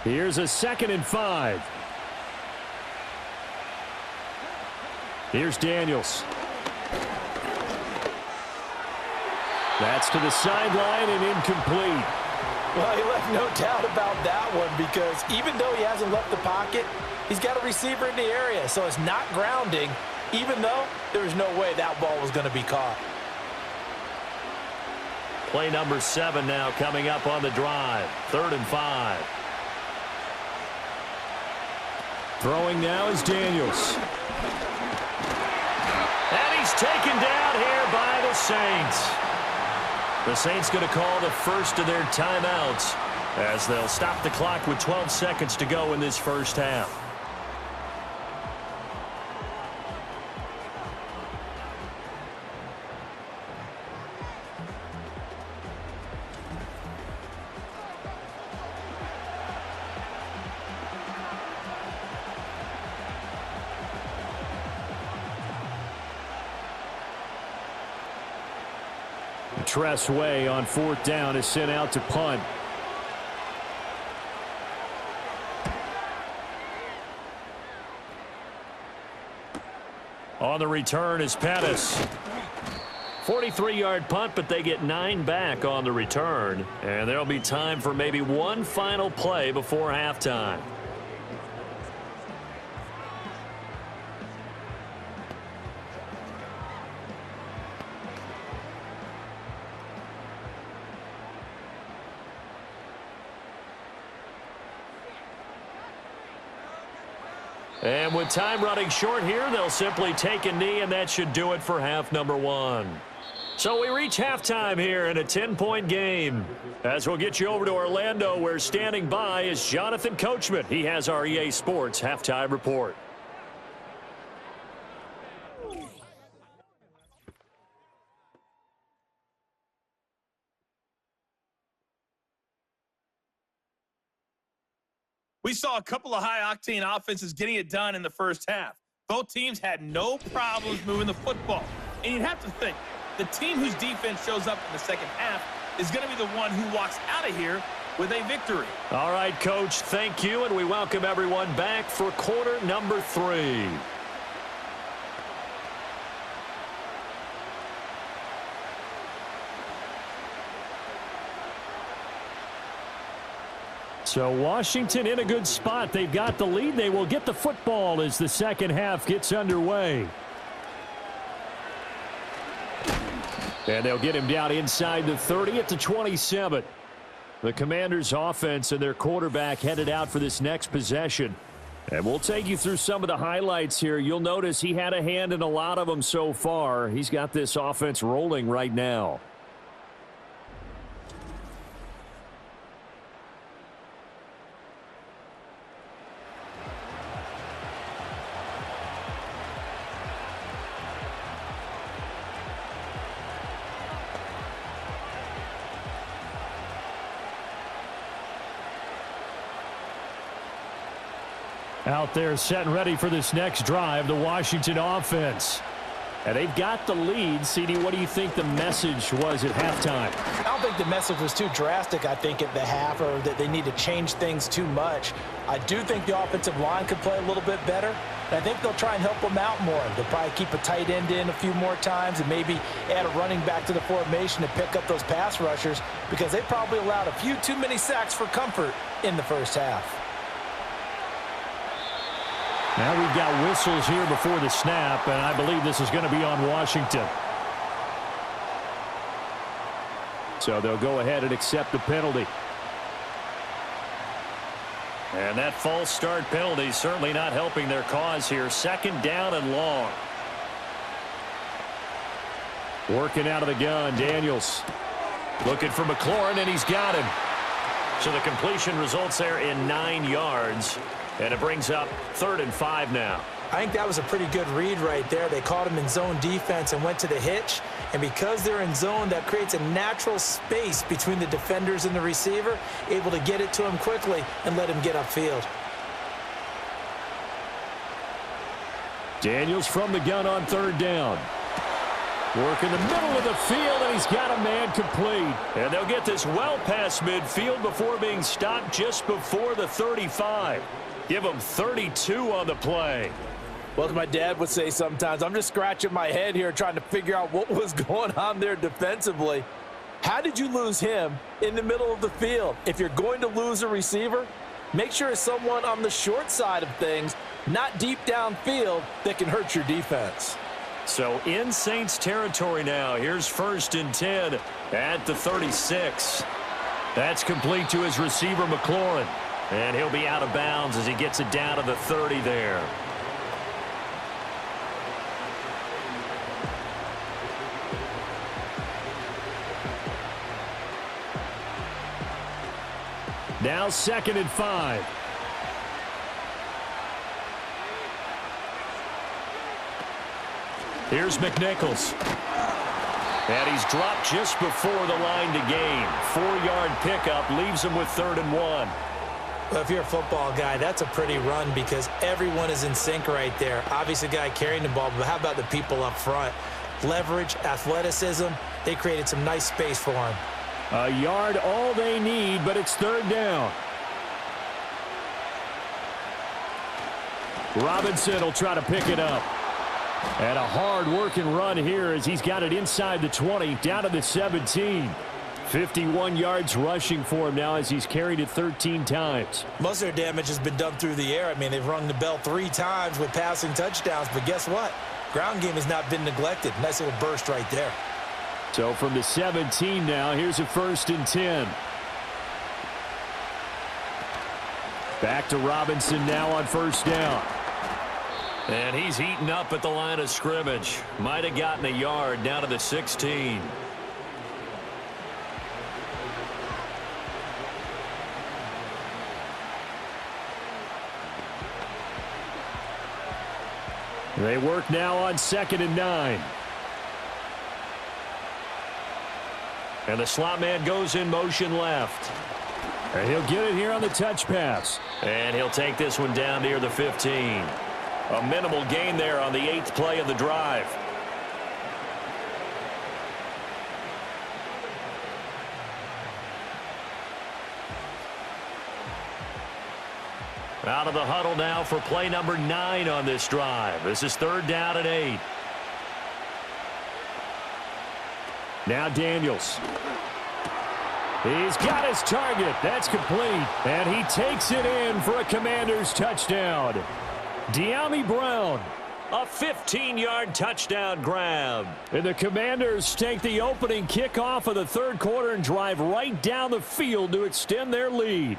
Here's a 2nd and 5. Here's Daniels. That's to the sideline and incomplete. Well, he left no doubt about that one because even though he hasn't left the pocket, he's got a receiver in the area, so it's not grounding, even though there's no way that ball was going to be caught. Play number 7 now coming up on the drive. 3rd and 5. Throwing now is Daniels. And he's taken down here by the Saints. The Saints going to call the first of their timeouts as they'll stop the clock with 12 seconds to go in this first half. Tress Way on 4th down is sent out to punt. On the return is Pettis. 43-yard punt, but they get 9 back on the return. And there'll be time for maybe one final play before halftime. And with time running short here, they'll simply take a knee, and that should do it for half number 1. So we reach halftime here in a 10-point game. As we'll get you over to Orlando, where standing by is Jonathan Coachman. He has our EA Sports halftime report. We saw a couple of high-octane offenses getting it done in the first half. Both teams had no problems moving the football. And you'd have to think, the team whose defense shows up in the second half is going to be the one who walks out of here with a victory. All right, Coach, thank you, and we welcome everyone back for quarter number 3. So Washington in a good spot. They've got the lead. They will get the football as the second half gets underway. And they'll get him down inside the 30 at the 27. The Commanders' offense and their quarterback headed out for this next possession. And we'll take you through some of the highlights here. You'll notice he had a hand in a lot of them so far. He's got this offense rolling right now. Out there set and ready for this next drive, the Washington offense. And they've got the lead. CD, what do you think the message was at halftime? I don't think the message was too drastic, I think, at the half, or that they need to change things too much. I do think the offensive line could play a little bit better. And I think they'll try and help them out more. They'll probably keep a tight end in a few more times and maybe add a running back to the formation to pick up those pass rushers, because they probably allowed a few too many sacks for comfort in the first half. Now we've got whistles here before the snap, and I believe this is going to be on Washington. So they'll go ahead and accept the penalty. And that false start penalty certainly not helping their cause here. 2nd down and long. Working out of the gun, Daniels. Looking for McLaurin, and he's got him. So the completion results there in 9 yards. And it brings up 3rd and 5 now. I think that was a pretty good read right there. They caught him in zone defense and went to the hitch. And because they're in zone, that creates a natural space between the defenders and the receiver, able to get it to him quickly and let him get upfield. Daniels from the gun on 3rd down. Work in the middle of the field, and he's got a man complete. And they'll get this well past midfield before being stopped just before the 35. Give them 32 on the play. Well, as my dad would say sometimes, I'm just scratching my head here trying to figure out what was going on there defensively. How did you lose him in the middle of the field? If you're going to lose a receiver, make sure it's someone on the short side of things, not deep downfield, that can hurt your defense. So in Saints territory now. Here's 1st and 10 at the 36. That's complete to his receiver, McLaurin. And he'll be out of bounds as he gets it down to the 30 there. Now 2nd and 5. Here's McNichols. And he's dropped just before the line to gain. 4-yard pickup leaves him with 3rd and 1. Well, if you're a football guy, that's a pretty run because everyone is in sync right there. Obviously, the guy carrying the ball, but how about the people up front? Leverage, athleticism, they created some nice space for him. A yard all they need, but it's 3rd down. Robinson will try to pick it up. And a hard-working run here as he's got it inside the 20, down to the 17. 51 yards rushing for him now as he's carried it 13 times. Most of their damage has been done through the air. I mean, they've rung the bell 3 times with passing touchdowns, but guess what? Ground game has not been neglected. Nice little burst right there. So from the 17 now, here's a 1st and 10. Back to Robinson now on 1st down. And he's eaten up at the line of scrimmage. Might have gotten a yard down to the 16. They work now on 2nd and 9. And the slot man goes in motion left. And he'll get it here on the touch pass. And he'll take this one down near the 15. A minimal gain there on the 8th play of the drive. Out of the huddle now for play number 9 on this drive. This is 3rd down and 8. Now Daniels. He's got his target. That's complete. And he takes it in for a Commanders touchdown. De'Ami Brown. A 15-yard touchdown grab. And the Commanders take the opening kickoff of the 3rd quarter and drive right down the field to extend their lead.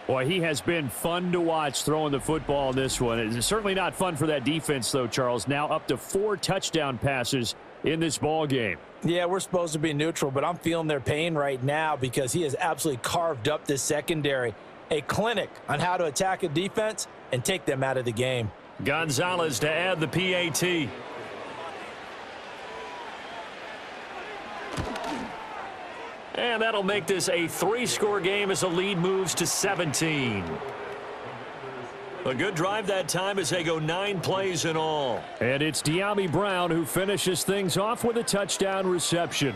Boy, he has been fun to watch throwing the football in this one. It's certainly not fun for that defense, though, Charles. Now up to 4 touchdown passes in this ball game. Yeah, we're supposed to be neutral, but I'm feeling their pain right now because he has absolutely carved up this secondary. A clinic on how to attack a defense and take them out of the game. Gonzalez to add the PAT. And that'll make this a 3-score game as the lead moves to 17. A good drive that time as they go 9 plays in all. And it's De'Ami Brown who finishes things off with a touchdown reception.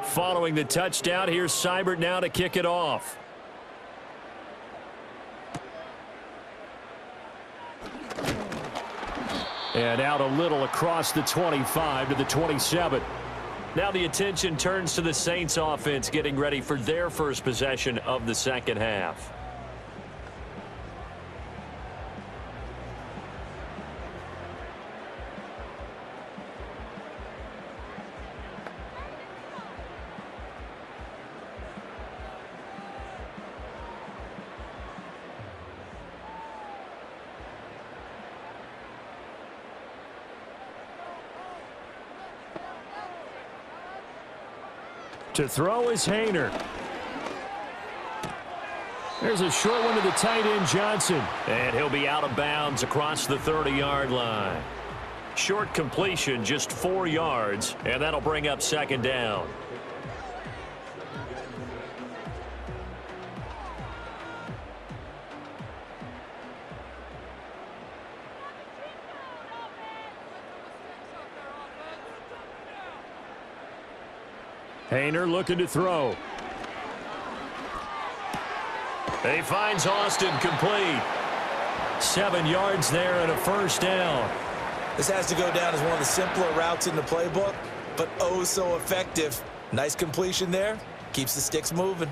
Following the touchdown, here's Seibert now to kick it off. And out a little across the 25 to the 27. Now the attention turns to the Saints offense getting ready for their first possession of the second half. To throw is Hayner. There's a short one to the tight end, Johnson. And he'll be out of bounds across the 30-yard line. Short completion, just 4 yards, and that'll bring up second down. Hayner looking to throw. He finds Austin complete. 7 yards there and a first down. This has to go down as one of the simpler routes in the playbook, but oh so effective. Nice completion there. Keeps the sticks moving.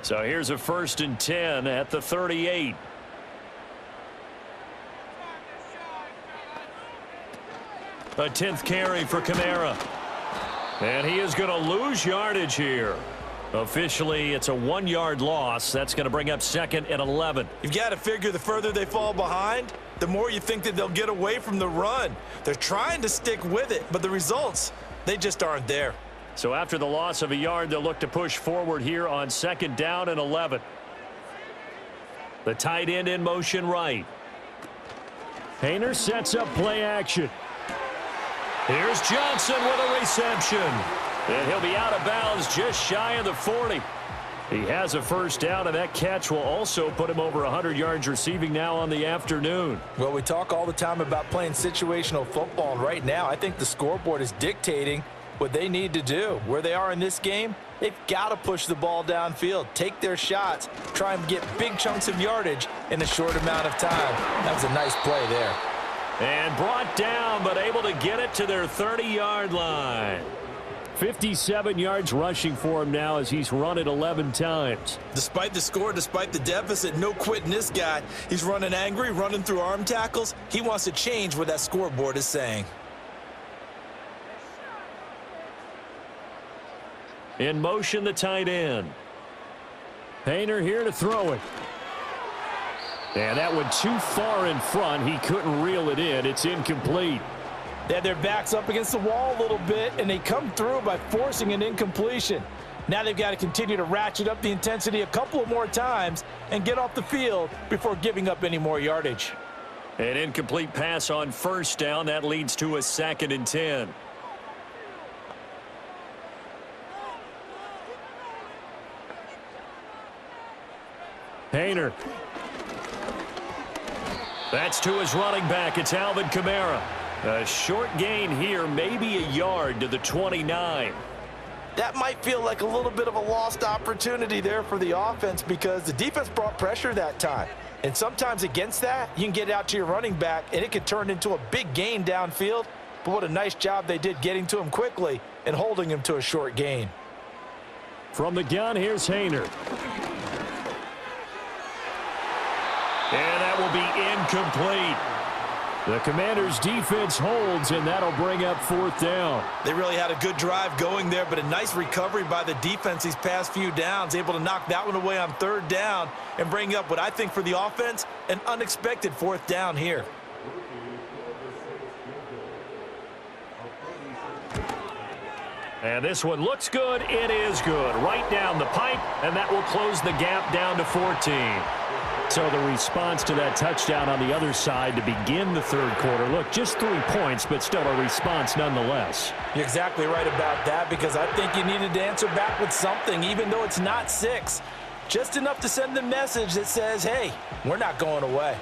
So here's a 1st and 10 at the 38. A 10th carry for Kamara. And he is going to lose yardage here. Officially, it's a 1-yard loss. That's going to bring up 2nd and 11. You've got to figure the further they fall behind, the more you think that they'll get away from the run. They're trying to stick with it, but the results, they just aren't there. So after the loss of a yard, they'll look to push forward here on 2nd down and 11. The tight end in motion right. Hayner sets up play action. Here's Johnson with a reception. And he'll be out of bounds just shy of the 40. He has a first down, and that catch will also put him over 100 yards receiving now on the afternoon. Well, we talk all the time about playing situational football, and right now I think the scoreboard is dictating what they need to do. Where they are in this game, they've got to push the ball downfield, take their shots, try and get big chunks of yardage in a short amount of time. That was a nice play there. And brought down, but able to get it to their 30-yard line. 57 yards rushing for him now as he's run it 11 times. Despite the score, despite the deficit, no quitting this guy. He's running angry, running through arm tackles. He wants to change what that scoreboard is saying. In motion, the tight end. Hayner here to throw it. And that one too far in front. He couldn't reel it in. It's incomplete. They had their backs up against the wall a little bit, and they come through by forcing an incompletion. Now they've got to continue to ratchet up the intensity a couple of more times and get off the field before giving up any more yardage. An incomplete pass on first down. That leads to a 2nd and 10. Hayner. That's to his running back. It's Alvin Kamara. A short gain here, maybe a yard to the 29. That might feel like a little bit of a lost opportunity there for the offense because the defense brought pressure that time. And sometimes against that, you can get out to your running back, and it could turn into a big gain downfield. But what a nice job they did getting to him quickly and holding him to a short gain. From the gun, here's Hayner. And that will be incomplete. The Commanders' defense holds, and that'll bring up 4th down. They really had a good drive going there, but a nice recovery by the defense these past few downs, able to knock that one away on 3rd down and bring up what I think for the offense, an unexpected 4th down here. And this one looks good. It is good. Right down the pipe, and that will close the gap down to 14. So the response to that touchdown on the other side to begin the 3rd quarter. Look, just 3 points, but still a response nonetheless. You're exactly right about that because I think you needed to answer back with something, even though it's not 6. Just enough to send the message that says, hey, we're not going away.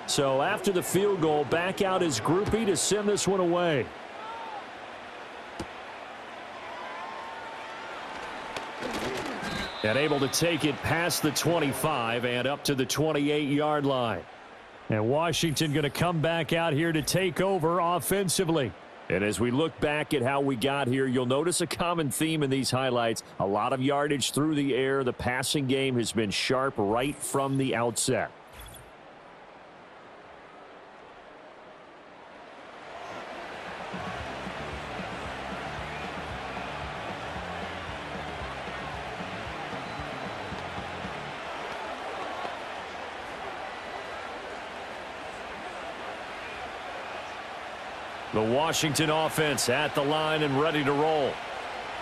So after the field goal, back out is Groupie to send this one away. And able to take it past the 25 and up to the 28-yard line. And Washington going to come back out here to take over offensively. And as we look back at how we got here, you'll notice a common theme in these highlights. A lot of yardage through the air. The passing game has been sharp right from the outset. The Washington offense at the line and ready to roll.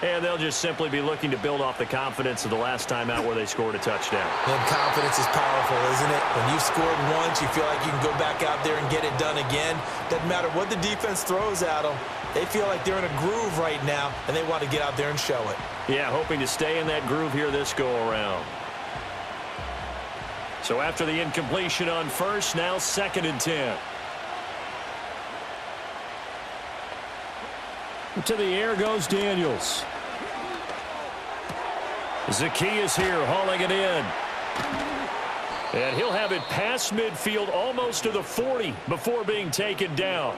And they'll just simply be looking to build off the confidence of the last time out where they scored a touchdown. And confidence is powerful, isn't it? When you've scored once, you feel like you can go back out there and get it done again. Doesn't matter what the defense throws at them. They feel like they're in a groove right now, and they want to get out there and show it. Yeah, hoping to stay in that groove here this go-around. So after the incompletion on first, now 2nd and 10. To the air goes Daniels. Zacchaeus here hauling it in. And he'll have it past midfield almost to the 40 before being taken down.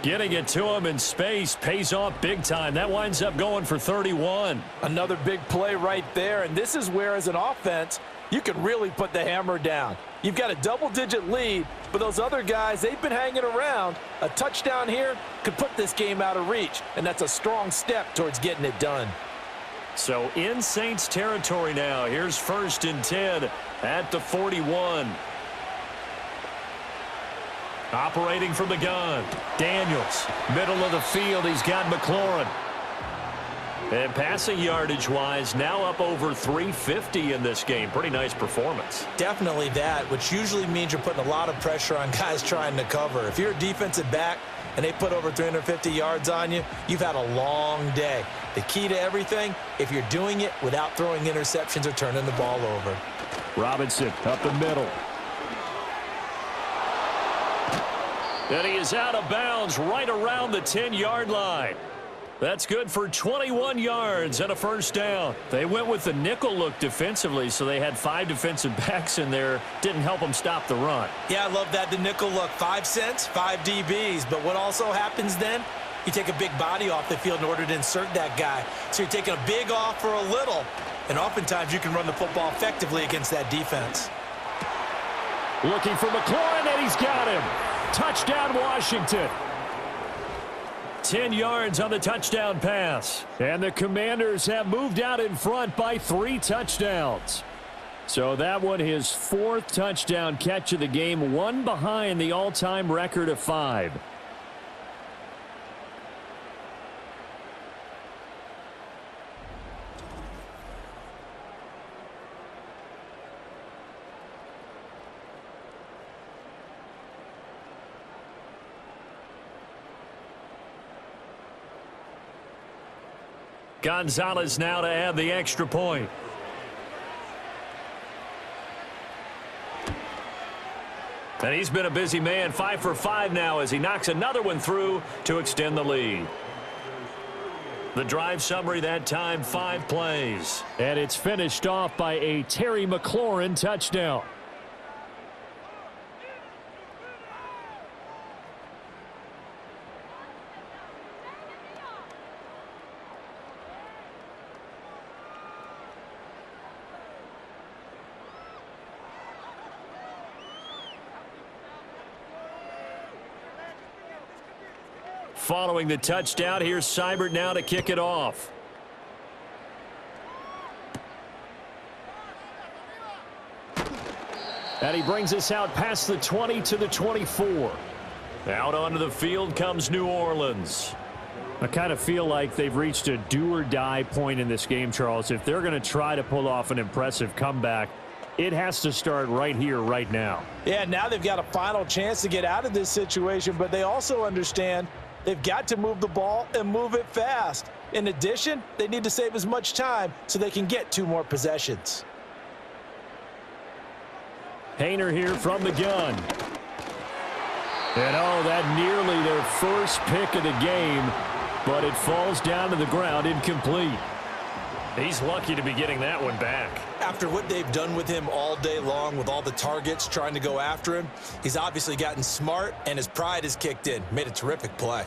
Getting it to him in space pays off big time. That winds up going for 31. Another big play right there, and this is where, as an offense, you can really put the hammer down. You've got a double-digit lead, but those other guys, they've been hanging around. A touchdown here could put this game out of reach, and that's a strong step towards getting it done. So in Saints territory now. Here's 1st and 10 at the 41. Operating from the gun. Daniels, middle of the field. He's got McLaurin. And passing yardage-wise, now up over 350 in this game. Pretty nice performance. Definitely that, which usually means you're putting a lot of pressure on guys trying to cover. If you're a defensive back and they put over 350 yards on you, you've had a long day. The key to everything, if you're doing it without throwing interceptions or turning the ball over. Robinson up the middle. And he is out of bounds right around the 10-yard line. That's good for 21 yards and a first down. They went with the nickel look defensively, so they had 5 defensive backs in there. Didn't help them stop the run. Yeah, I love that, the nickel look. 5 cents, 5 DBs. But what also happens then, you take a big body off the field in order to insert that guy. So you're taking a big off for a little. And oftentimes you can run the football effectively against that defense. Looking for McLaurin, and he's got him. Touchdown, Washington. 10 yards on the touchdown pass. And the Commanders have moved out in front by 3 touchdowns. So that one, his 4th touchdown catch of the game, one behind the all-time record of 5. Gonzalez now to add the extra point. And he's been a busy man, 5 for 5 now as he knocks another one through to extend the lead. The drive summary that time, 5 plays. And it's finished off by a Terry McLaurin touchdown. Following the touchdown, here's Seibert now to kick it off. And he brings us out past the 20 to the 24. Out onto the field comes New Orleans. I kind of feel like they've reached a do-or-die point in this game, Charles. If they're going to try to pull off an impressive comeback, it has to start right here, right now. Yeah, now they've got a final chance to get out of this situation, but they also understand they've got to move the ball and move it fast. In addition, they need to save as much time so they can get 2 more possessions. Hayner here from the gun. And oh, that nearly their first pick of the game, but it falls down to the ground incomplete. He's lucky to be getting that one back. After what they've done with him all day long with all the targets trying to go after him, he's obviously gotten smart and his pride has kicked in. Made a terrific play.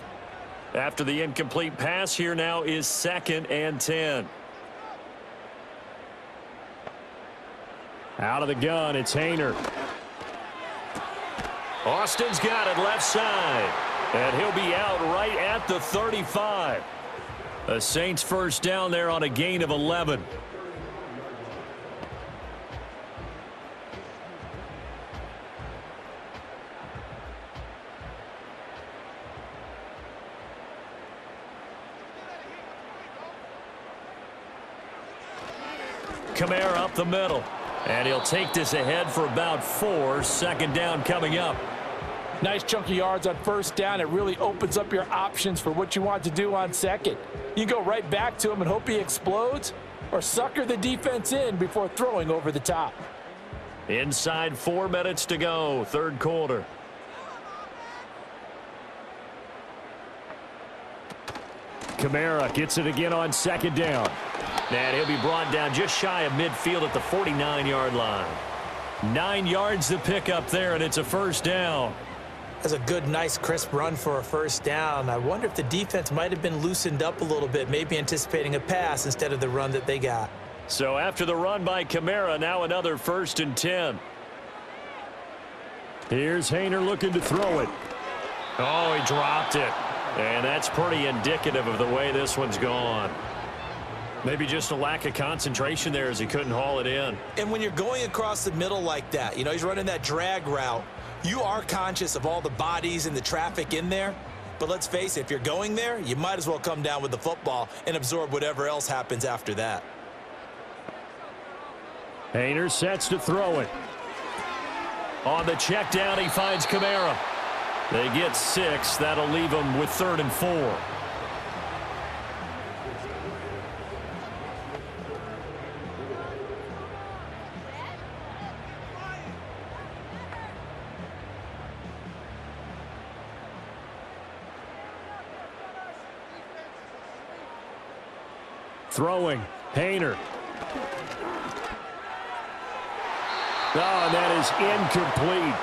After the incomplete pass, here now is 2nd and 10. Out of the gun, it's Hayner. Austin's got it left side. And he'll be out right at the 35. The Saints first down there on a gain of 11. Kamara up the middle. And he'll take this ahead for about 4. Second down coming up. Nice chunk of yards on first down. It really opens up your options for what you want to do on second. You go right back to him and hope he explodes, or sucker the defense in before throwing over the top. Inside 4 minutes to go, third quarter. Kamara gets it again on second down. And he'll be brought down just shy of midfield at the 49-yard line. 9 yards to pick up there, and it's a first down. That's a good, nice, crisp run for a first down. I wonder if the defense might have been loosened up a little bit, maybe anticipating a pass instead of the run that they got. So after the run by Kamara, now another 1st and 10. Here's Haener looking to throw it. Oh, he dropped it. And that's pretty indicative of the way this one's gone. Maybe just a lack of concentration there as he couldn't haul it in. And when you're going across the middle like that, you know, he's running that drag route, you are conscious of all the bodies and the traffic in there. But let's face it, if you're going there, you might as well come down with the football and absorb whatever else happens after that. Haener sets to throw it. On the check down, he finds Kamara. They get 6. That'll leave them with 3rd and 4. Throwing. Haener. Oh, and that is incomplete.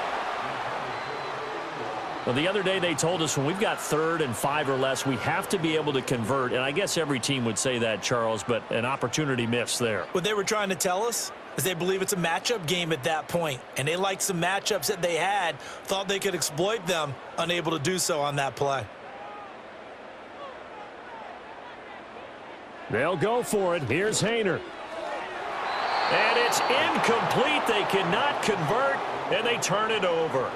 Well, the other day they told us when we've got 3rd and 5 or less, we have to be able to convert. And I guess every team would say that, Charles, but an opportunity missed there. What they were trying to tell us is they believe it's a matchup game at that point. And they liked some matchups that they had, thought they could exploit them, unable to do so on that play. They'll go for it. Here's Haener. And it's incomplete. They cannot convert, and they turn it over.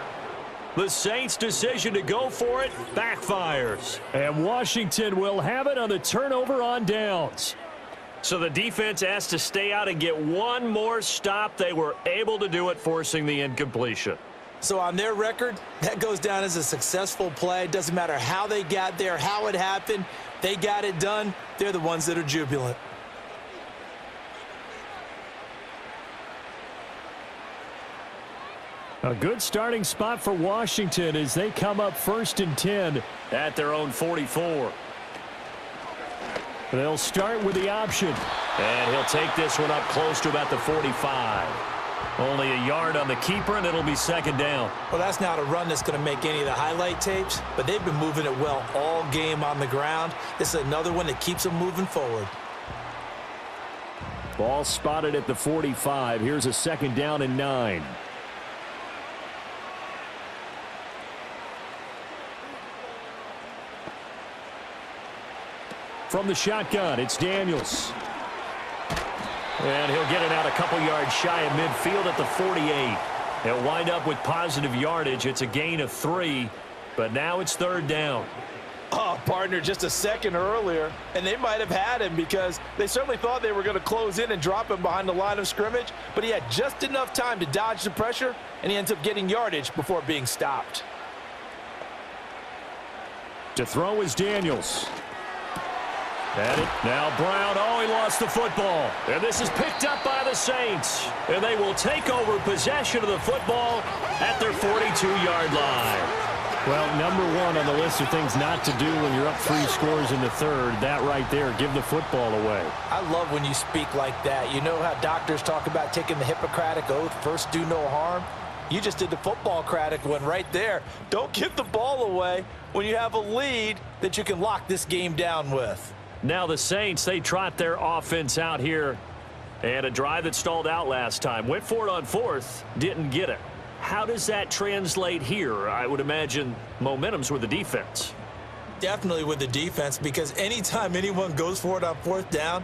The Saints' decision to go for it backfires. And Washington will have it on the turnover on downs. So the defense asked to stay out and get one more stop. They were able to do it, forcing the incompletion. So on their record, that goes down as a successful play. Doesn't matter how they got there, how it happened. They got it done. They're the ones that are jubilant. A good starting spot for Washington as they come up 1st and 10 at their own 44. They'll start with the option. And he'll take this one up close to about the 45. Only a yard on the keeper, and it'll be 2nd down. Well, that's not a run that's going to make any of the highlight tapes, but they've been moving it well all game on the ground. This is another one that keeps them moving forward. Ball spotted at the 45. Here's a 2nd down and 9. From the shotgun, it's Daniels. And he'll get it out a couple yards shy of midfield at the 48. He'll wind up with positive yardage. It's a gain of 3, but now it's 3rd down. Oh, partner, just a second earlier, and they might have had him because they certainly thought they were going to close in and drop him behind the line of scrimmage, but he had just enough time to dodge the pressure, and he ends up getting yardage before being stopped. To throw is Daniels. At it. Now Brown. Oh, he lost the football. And this is picked up by the Saints. And they will take over possession of the football at their 42-yard line. Well, number 1 on the list of things not to do when you're up 3 scores in the 3rd. That right there, give the football away. I love when you speak like that. You know how doctors talk about taking the Hippocratic Oath, first do no harm? You just did the football-cratic one right there. Don't give the ball away when you have a lead that you can lock this game down with. Now the Saints, they trot their offense out here. And a drive that stalled out last time. Went for it on 4th, didn't get it. How does that translate here? I would imagine momentum's with the defense. Definitely with the defense, because anytime anyone goes for it on 4th down,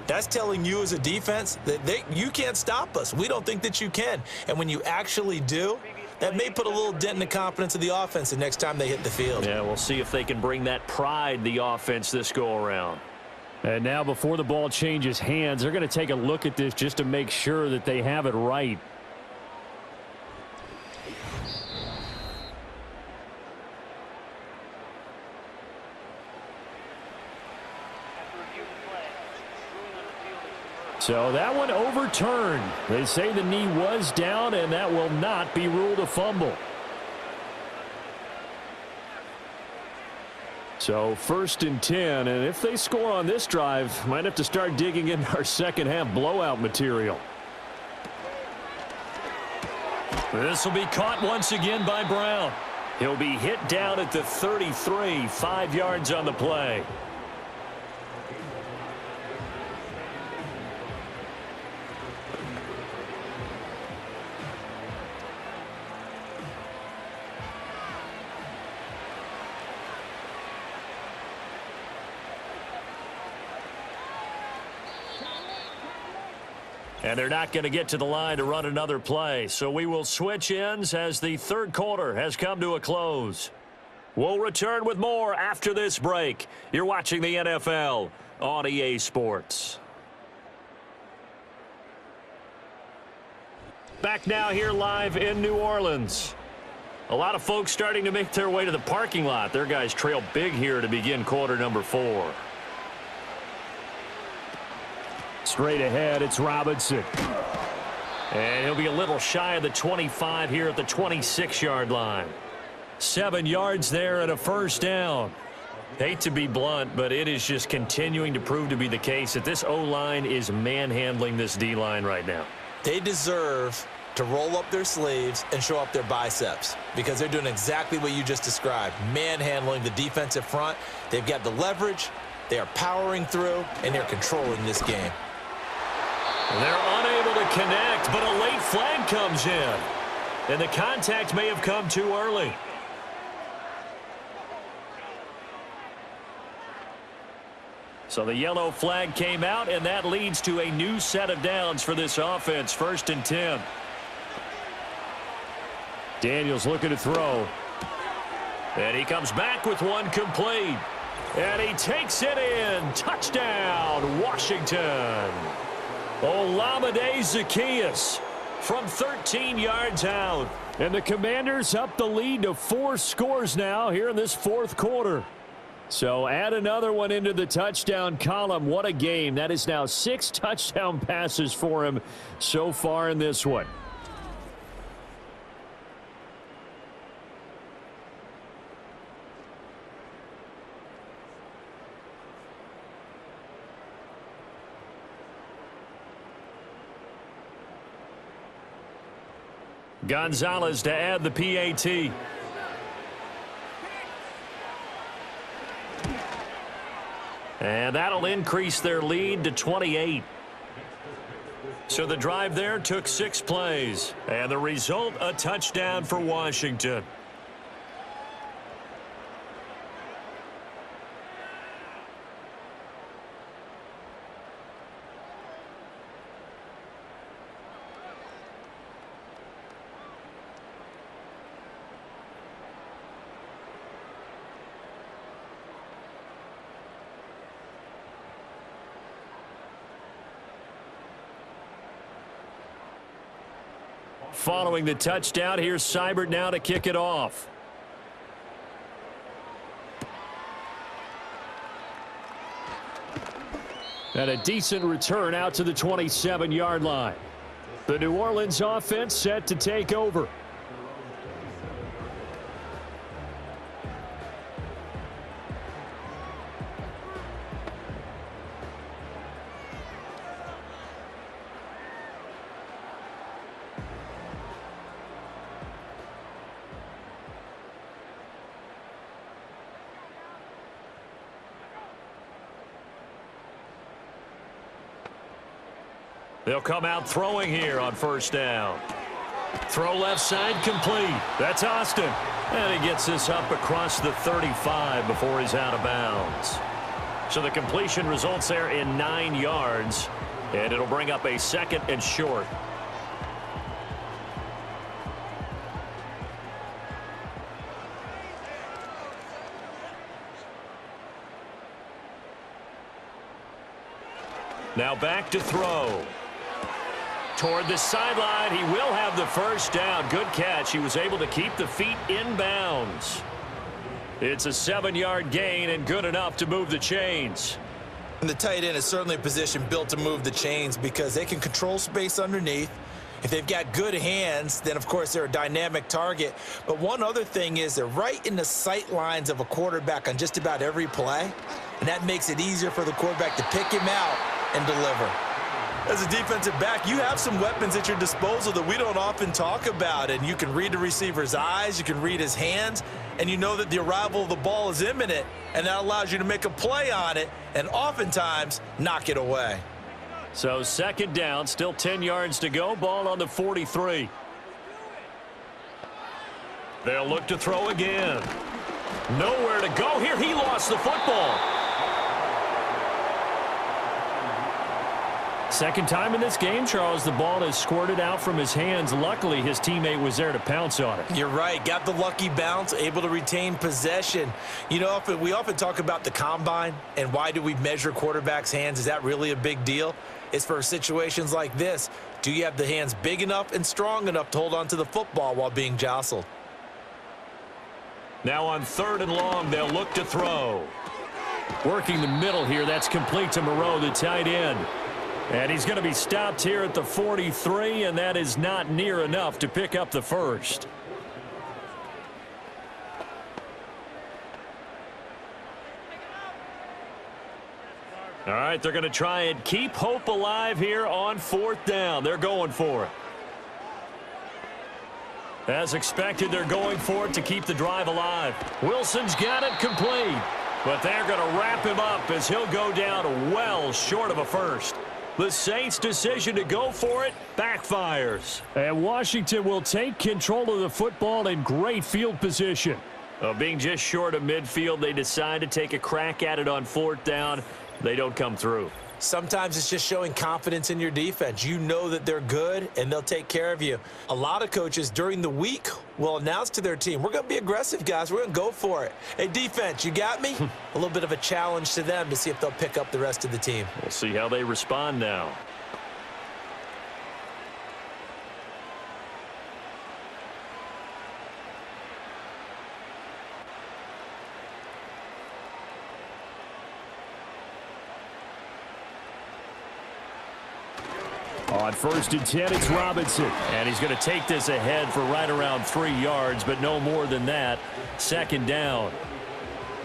that's telling you as a defense that you can't stop us. We don't think that you can. And when you actually do, that may put a little dent in the confidence of the offense the next time they hit the field. Yeah, we'll see if they can bring that pride, the offense, this go around. And now before the ball changes hands, they're going to take a look at this just to make sure that they have it right. So that one overturned. They say the knee was down, and that will not be ruled a fumble. So 1st and 10, and if they score on this drive, might have to start digging into our second half blowout material. This will be caught once again by Brown. He'll be hit down at the 33, 5 yards on the play. And they're not going to get to the line to run another play. So we will switch ends as the third quarter has come to a close. We'll return with more after this break. You're watching the NFL on EA Sports. Back now here live in New Orleans. A lot of folks starting to make their way to the parking lot. Their guys trail big here to begin quarter number 4. Straight ahead, it's Robinson. And he'll be a little shy of the 25 here at the 26-yard line. 7 yards there and a first down. Hate to be blunt, but it is just continuing to prove to be the case that this O-line is manhandling this D-line right now. They deserve to roll up their sleeves and show up their biceps because they're doing exactly what you just described, manhandling the defensive front. They've got the leverage, they are powering through, and they're controlling this game. They're unable to connect, but a late flag comes in. And the contact may have come too early. So the yellow flag came out, and that leads to a new set of downs for this offense. 1st and 10. Daniels looking to throw. And he comes back with one complete. And he takes it in. Touchdown, Washington. Olamide Zaccheaus from 13 yards out. And the Commanders up the lead to 4 scores now here in this 4th quarter. So add another one into the touchdown column. What a game. That is now 6 touchdown passes for him so far in this one. Gonzalez to add the PAT. And that'll increase their lead to 28. So the drive there took 6 plays. And the result, a touchdown for Washington. Following the touchdown, here's Seibert now to kick it off. And a decent return out to the 27-yard line. The New Orleans offense set to take over. They'll come out throwing here on 1st down. Throw left side complete. That's Austin. And he gets this up across the 35 before he's out of bounds. So the completion results there in 9 yards. And it'll bring up a 2nd and short. Now back to throw. Toward the sideline, he will have the first down. Good catch. He was able to keep the feet in bounds. It's a 7-yard gain and good enough to move the chains. And the tight end is certainly a position built to move the chains because they can control space underneath. If they've got good hands, then, of course, they're a dynamic target. But one other thing is they're right in the sight lines of a quarterback on just about every play, and that makes it easier for the quarterback to pick him out and deliver. As a defensive back, you have some weapons at your disposal that we don't often talk about, and you can read the receiver's eyes, you can read his hands, and you know that the arrival of the ball is imminent, and that allows you to make a play on it and oftentimes knock it away. So second down, still 10 yards to go. Ball on the 43. They'll look to throw again. Nowhere to go here. He lost the football. Second time in this game, Charles, the ball has squirted out from his hands. Luckily, his teammate was there to pounce on it. You're right. Got the lucky bounce, able to retain possession. You know, we often talk about the combine and why do we measure quarterbacks' hands. Is that really a big deal? It's for situations like this. Do you have the hands big enough and strong enough to hold on to the football while being jostled? Now on 3rd and long, they'll look to throw. Working the middle here. That's complete to Moreau, the tight end. And he's going to be stopped here at the 43, and that is not near enough to pick up the first. All right, they're going to try and keep hope alive here on 4th down. They're going for it. As expected, they're going for it to keep the drive alive. Wilson's got it complete, but they're going to wrap him up as he'll go down well short of a first. The Saints' decision to go for it backfires. And Washington will take control of the football in great field position. Being just short of midfield, they decide to take a crack at it on 4th down. They don't come through. Sometimes it's just showing confidence in your defense. You know that they're good, and they'll take care of you. A lot of coaches during the week will announce to their team, we're going to be aggressive, guys. We're going to go for it. Hey, defense, you got me? A little bit of a challenge to them to see if they'll pick up the rest of the team. We'll see how they respond now. On 1st and 10, it's Robinson. And he's going to take this ahead for right around 3 yards, but no more than that. 2nd down.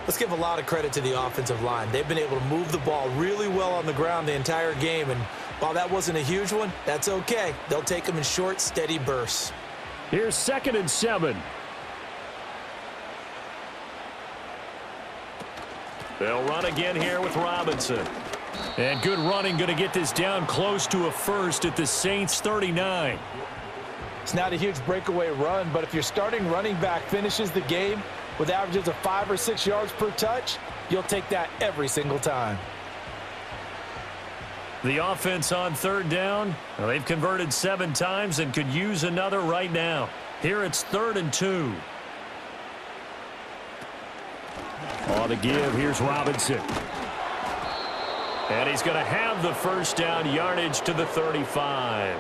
Let's give a lot of credit to the offensive line. They've been able to move the ball really well on the ground the entire game, and while that wasn't a huge one, that's okay. They'll take them in short, steady bursts. Here's 2nd and 7. They'll run again here with Robinson. And good running, going to get this down close to a first at the Saints 39. It's not a huge breakaway run, but if your starting running back finishes the game with averages of 5 or 6 yards per touch, you'll take that every single time. The offense on 3rd down, well, they've converted 7 times and could use another right now. Here it's 3rd and 2. On the give, here's Robinson. And he's going to have the first down, yardage to the 35.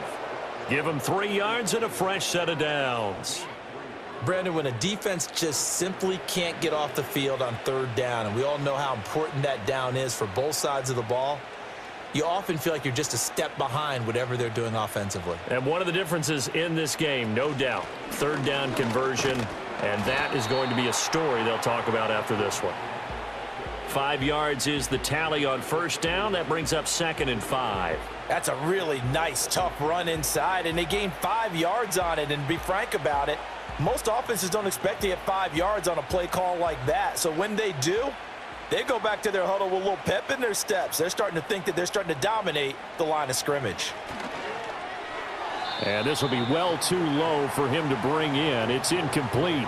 Give him 3 yards and a fresh set of downs. Brandon, when a defense just simply can't get off the field on 3rd down, and we all know how important that down is for both sides of the ball, you often feel like you're just a step behind whatever they're doing offensively. And one of the differences in this game, no doubt, 3rd down conversion, and that is going to be a story they'll talk about after this one. 5 yards is the tally on 1st down. That brings up 2nd and 5. That's a really nice, tough run inside, and they gained 5 yards on it. And to be frank about it, most offenses don't expect to get 5 yards on a play call like that. So when they do, they go back to their huddle with a little pep in their steps. They're starting to think that they're starting to dominate the line of scrimmage. And this will be well too low for him to bring in. It's incomplete.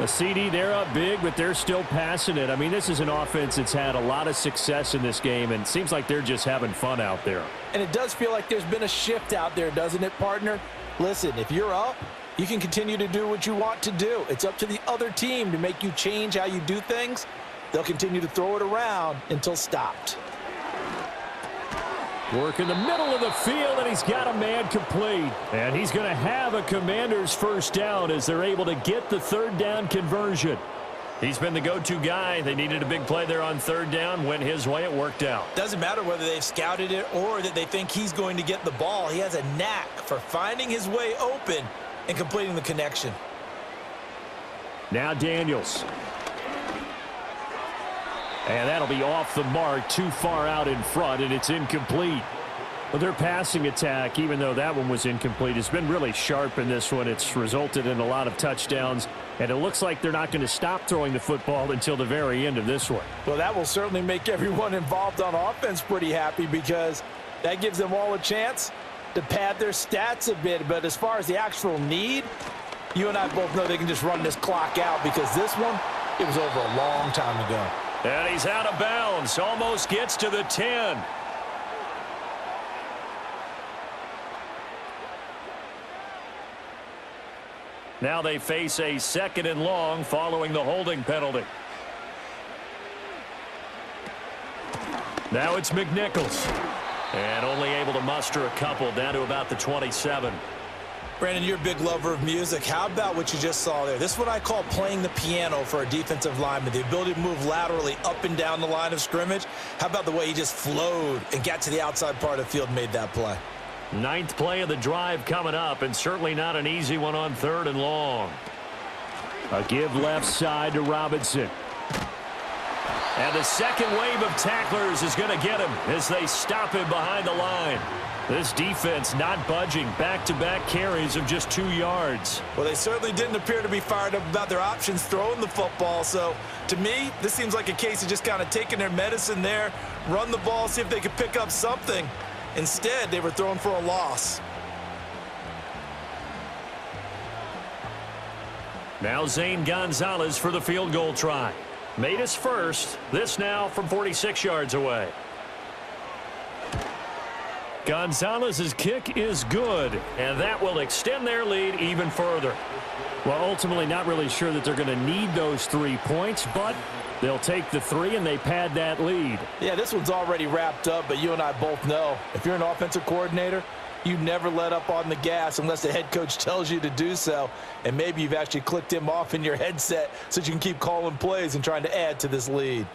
A CD, they're up big, but they're still passing it. I mean, this is an offense that's had a lot of success in this game, and it seems like they're just having fun out there. And it does feel like there's been a shift out there, doesn't it, partner? Listen, if you're up, you can continue to do what you want to do. It's up to the other team to make you change how you do things. They'll continue to throw it around until stopped. Working the middle of the field, and he's got a man complete. And he's going to have a Commanders first down as they're able to get the third down conversion. He's been the go-to guy. They needed a big play there on third down. Went his way. It worked out. Doesn't matter whether they've scouted it or that they think he's going to get the ball. He has a knack for finding his way open and completing the connection. Now Daniels. And that'll be off the mark, too far out in front, and it's incomplete. Well, their passing attack, even though that one was incomplete, has been really sharp in this one. It's resulted in a lot of touchdowns, and it looks like they're not going to stop throwing the football until the very end of this one. Well, that will certainly make everyone involved on offense pretty happy because that gives them all a chance to pad their stats a bit. But as far as the actual need, you and I both know they can just run this clock out because this one, it was over a long time ago. And he's out of bounds. Almost gets to the 10. Now they face a 2nd and long following the holding penalty. Now it's McNichols. And only able to muster a couple down to about the 27. Brandon, you're a big lover of music. How about what you just saw there? This is what I call playing the piano for a defensive lineman, the ability to move laterally up and down the line of scrimmage. How about the way he just flowed and got to the outside part of the field and made that play? 9th play of the drive coming up, and certainly not an easy one on 3rd and long. A give left side to Robinson. And the second wave of tacklers is going to get him as they stop him behind the line. This defense not budging. Back-to-back carries of just 2 yards. Well, they certainly didn't appear to be fired up about their options throwing the football. So, to me, this seems like a case of just kind of taking their medicine there, run the ball, see if they could pick up something. Instead, they were throwing for a loss. Now Zane Gonzalez for the field goal try. Made his first. This now from 46 yards away. Gonzalez's kick is good, and that will extend their lead even further. Well, ultimately not really sure that they're going to need those 3 points, but they'll take the 3 and they pad that lead. Yeah, this one's already wrapped up, but you and I both know if you're an offensive coordinator, you never let up on the gas unless the head coach tells you to do so. And maybe you've actually clicked him off in your headset so that you can keep calling plays and trying to add to this lead.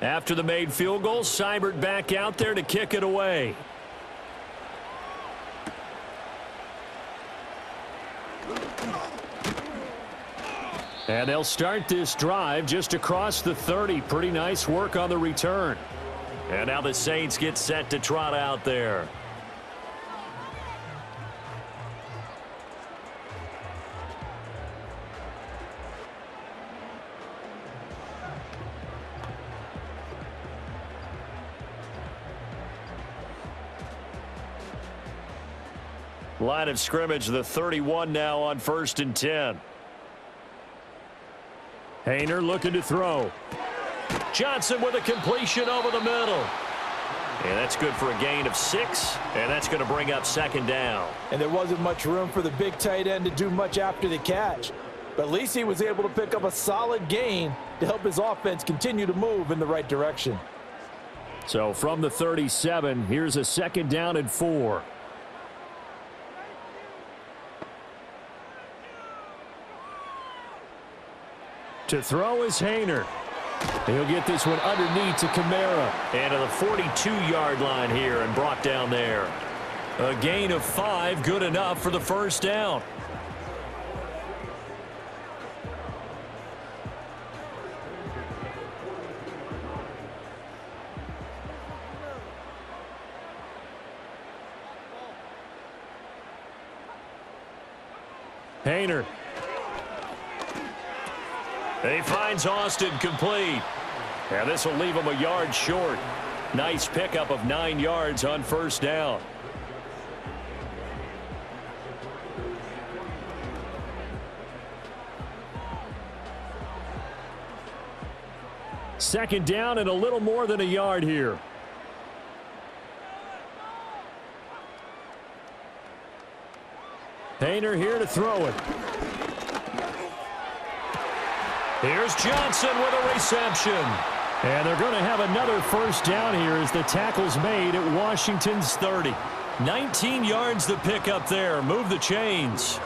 After the made field goal, Seibert back out there to kick it away. And they'll start this drive just across the 30. Pretty nice work on the return. And now the Saints get set to trot out there. Line of scrimmage, the 31 now on 1st and 10. Hayner looking to throw. Johnson with a completion over the middle. And that's good for a gain of 6, and that's going to bring up 2nd down. And there wasn't much room for the big tight end to do much after the catch. But at least he was able to pick up a solid gain to help his offense continue to move in the right direction. So from the 37, here's a 2nd down and 4. To throw is Hayner. He'll get this one underneath to Kamara. And to the 42-yard line here and brought down there. A gain of 5, good enough for the first down. Hayner. He finds Austin complete. And this will leave him a yard short. Nice pickup of 9 yards on 1st down. Second down and a little more than a yard here. Hayner here to throw it. Here's Johnson with a reception. And they're going to have another first down here as the tackle's made at Washington's 30. 19 yards to pick up there. Move the chains.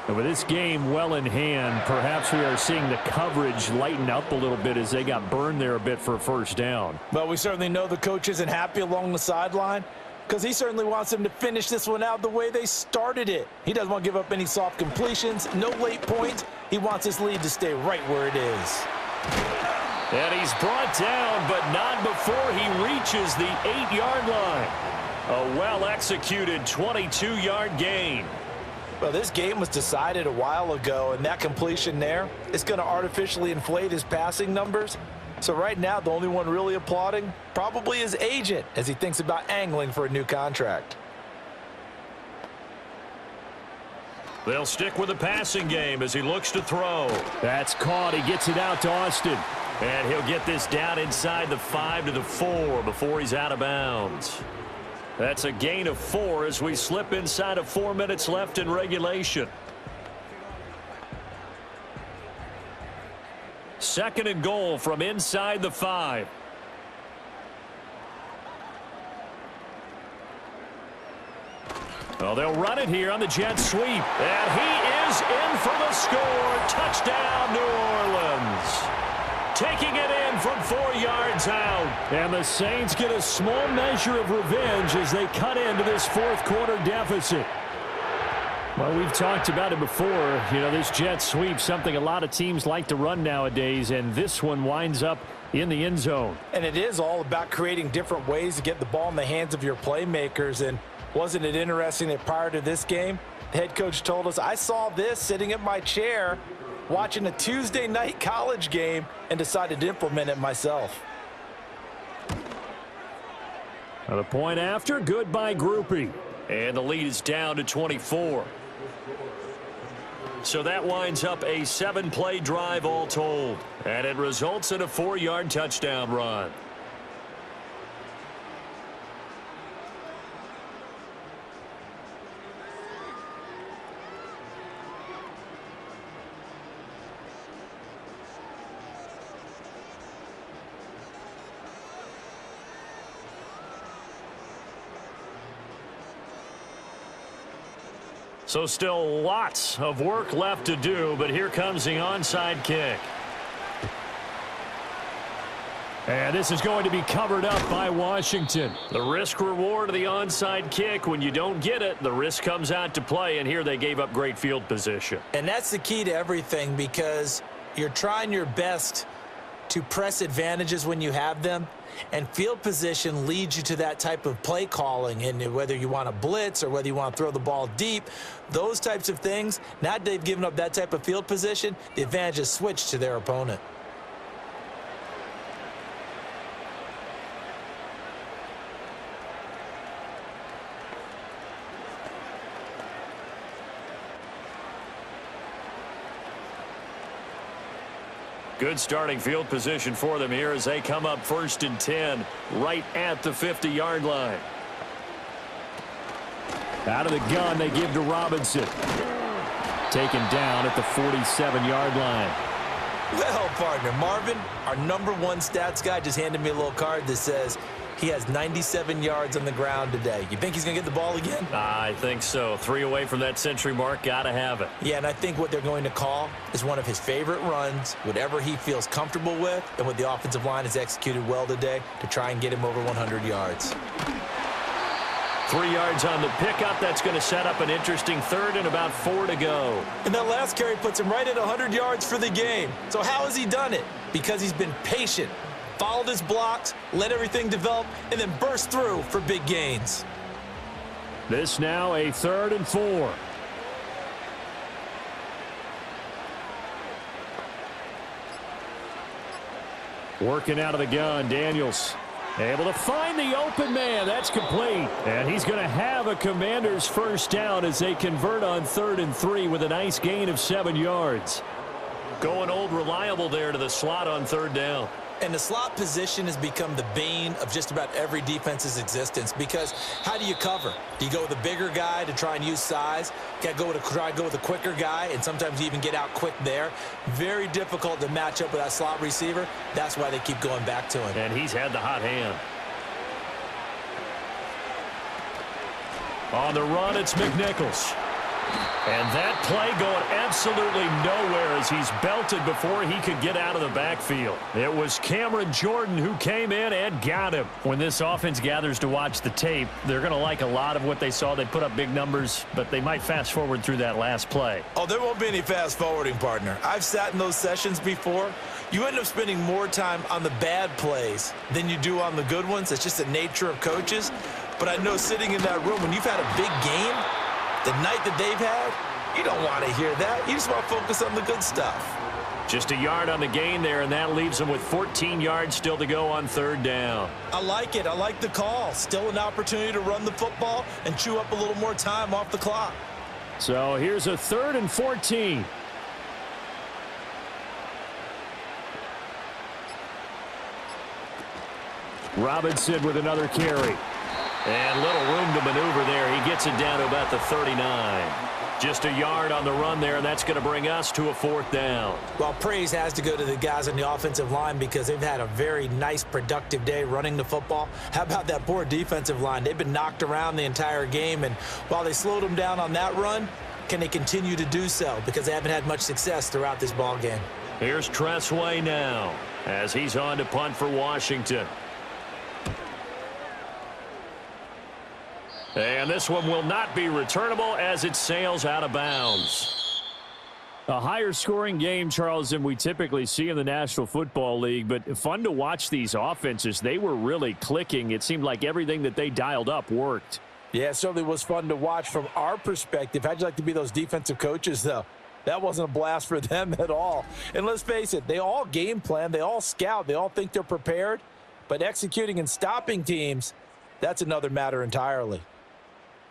And with this game well in hand, perhaps we are seeing the coverage lighten up a little bit as they got burned there a bit for a first down. But we certainly know the coach isn't happy along the sideline because he certainly wants them to finish this one out the way they started it. He doesn't want to give up any soft completions, no late points. He wants his lead to stay right where it is. And he's brought down, but not before he reaches the 8-yard line. A well-executed 22-yard gain. Well, this game was decided a while ago, and that completion there is going to artificially inflate his passing numbers. So right now, the only one really applauding probably his agent as he thinks about angling for a new contract. They'll stick with the passing game as he looks to throw. That's caught. He gets it out to Austin. And he'll get this down inside the 5 to the 4 before he's out of bounds. That's a gain of 4 as we slip inside of 4 minutes left in regulation. Second and goal from inside the 5. Well, they'll run it here on the jet sweep. And he is in for the score. Touchdown, New Orleans. Taking it in from 4 yards out. And the Saints get a small measure of revenge as they cut into this fourth quarter deficit. Well, we've talked about it before. You know, this jet sweep, something a lot of teams like to run nowadays, and this one winds up in the end zone. And it is all about creating different ways to get the ball in the hands of your playmakers. And wasn't it interesting that prior to this game, the head coach told us, I saw this sitting in my chair watching a Tuesday night college game and decided to implement it myself. Now the point after, good by Groupie. And the lead is down to 24. So that winds up a 7-play drive all told. And it results in a 4-yard touchdown run. So still lots of work left to do, but here comes the onside kick. And this is going to be covered up by Washington. The risk reward of the onside kick, when you don't get it, the risk comes out to play, and here they gave up great field position. And that's the key to everything, because you're trying your best to press advantages when you have them, and field position leads you to that type of play calling. And whether you want to blitz or whether you want to throw the ball deep, those types of things, now that they've given up that type of field position, the advantage is switched to their opponent. Good starting field position for them here as they come up 1st and 10 right at the 50-yard line. Out of the gun, they give to Robinson. Taken down at the 47-yard line. Well, partner, Marvin, our #1 stats guy, just handed me a little card that says he has 97 yards on the ground today. You think he's going to get the ball again? I think so. 3 away from that century mark. Got to have it. Yeah, and I think what they're going to call is one of his favorite runs, whatever he feels comfortable with, and what the offensive line has executed well today to try and get him over 100 yards. 3 yards on the pickup. That's going to set up an interesting third and about 4 to go. And that last carry puts him right at 100 yards for the game. So how has he done it? Because he's been patient, followed his blocks, let everything develop, and then burst through for big gains. This now a 3rd and 4. Working out of the gun, Daniels. Able to find the open man. That's complete. And he's going to have a Commander's first down as they convert on 3rd and 3 with a nice gain of 7 yards. Going old reliable there to the slot on 3rd down. And the slot position has become the bane of just about every defense's existence because how do you cover? Do you go with a bigger guy to try and use size? Got to try to go with a quicker guy, and sometimes you even get out quick there. Very difficult to match up with that slot receiver. That's why they keep going back to him. And he's had the hot hand. On the run, it's McNichols. And that play going absolutely nowhere as he's belted before he could get out of the backfield. It was Cameron Jordan who came in and got him. When this offense gathers to watch the tape, they're going to like a lot of what they saw. They put up big numbers, but they might fast forward through that last play. Oh, there won't be any fast forwarding, partner. I've sat in those sessions before. You end up spending more time on the bad plays than you do on the good ones. It's just the nature of coaches. But I know sitting in that room, when you've had a big game, the night that they've had, you don't want to hear that. You just want to focus on the good stuff. Just a yard on the gain there, and that leaves them with 14 yards still to go on third down. I like it. I like the call. Still an opportunity to run the football and chew up a little more time off the clock. So here's a 3rd and 14. Robinson with another carry. And little room to maneuver there. He gets it down to about the 39. Just a yard on the run there, and that's going to bring us to a 4th down. Well, praise has to go to the guys on the offensive line because they've had a very nice, productive day running the football. How about that poor defensive line? They've been knocked around the entire game, and while they slowed them down on that run, can they continue to do so? Because they haven't had much success throughout this ball game. Here's Tressway now as he's on to punt for Washington. And this one will not be returnable as it sails out of bounds. A higher scoring game, Charles, than we typically see in the National Football League, but fun to watch these offenses. They were really clicking. It seemed like everything that they dialed up worked. Yeah, it certainly was fun to watch from our perspective. How'd you like to be those defensive coaches, though? That wasn't a blast for them at all. And let's face it, they all game plan, they all scout, they all think they're prepared, but executing and stopping teams, that's another matter entirely.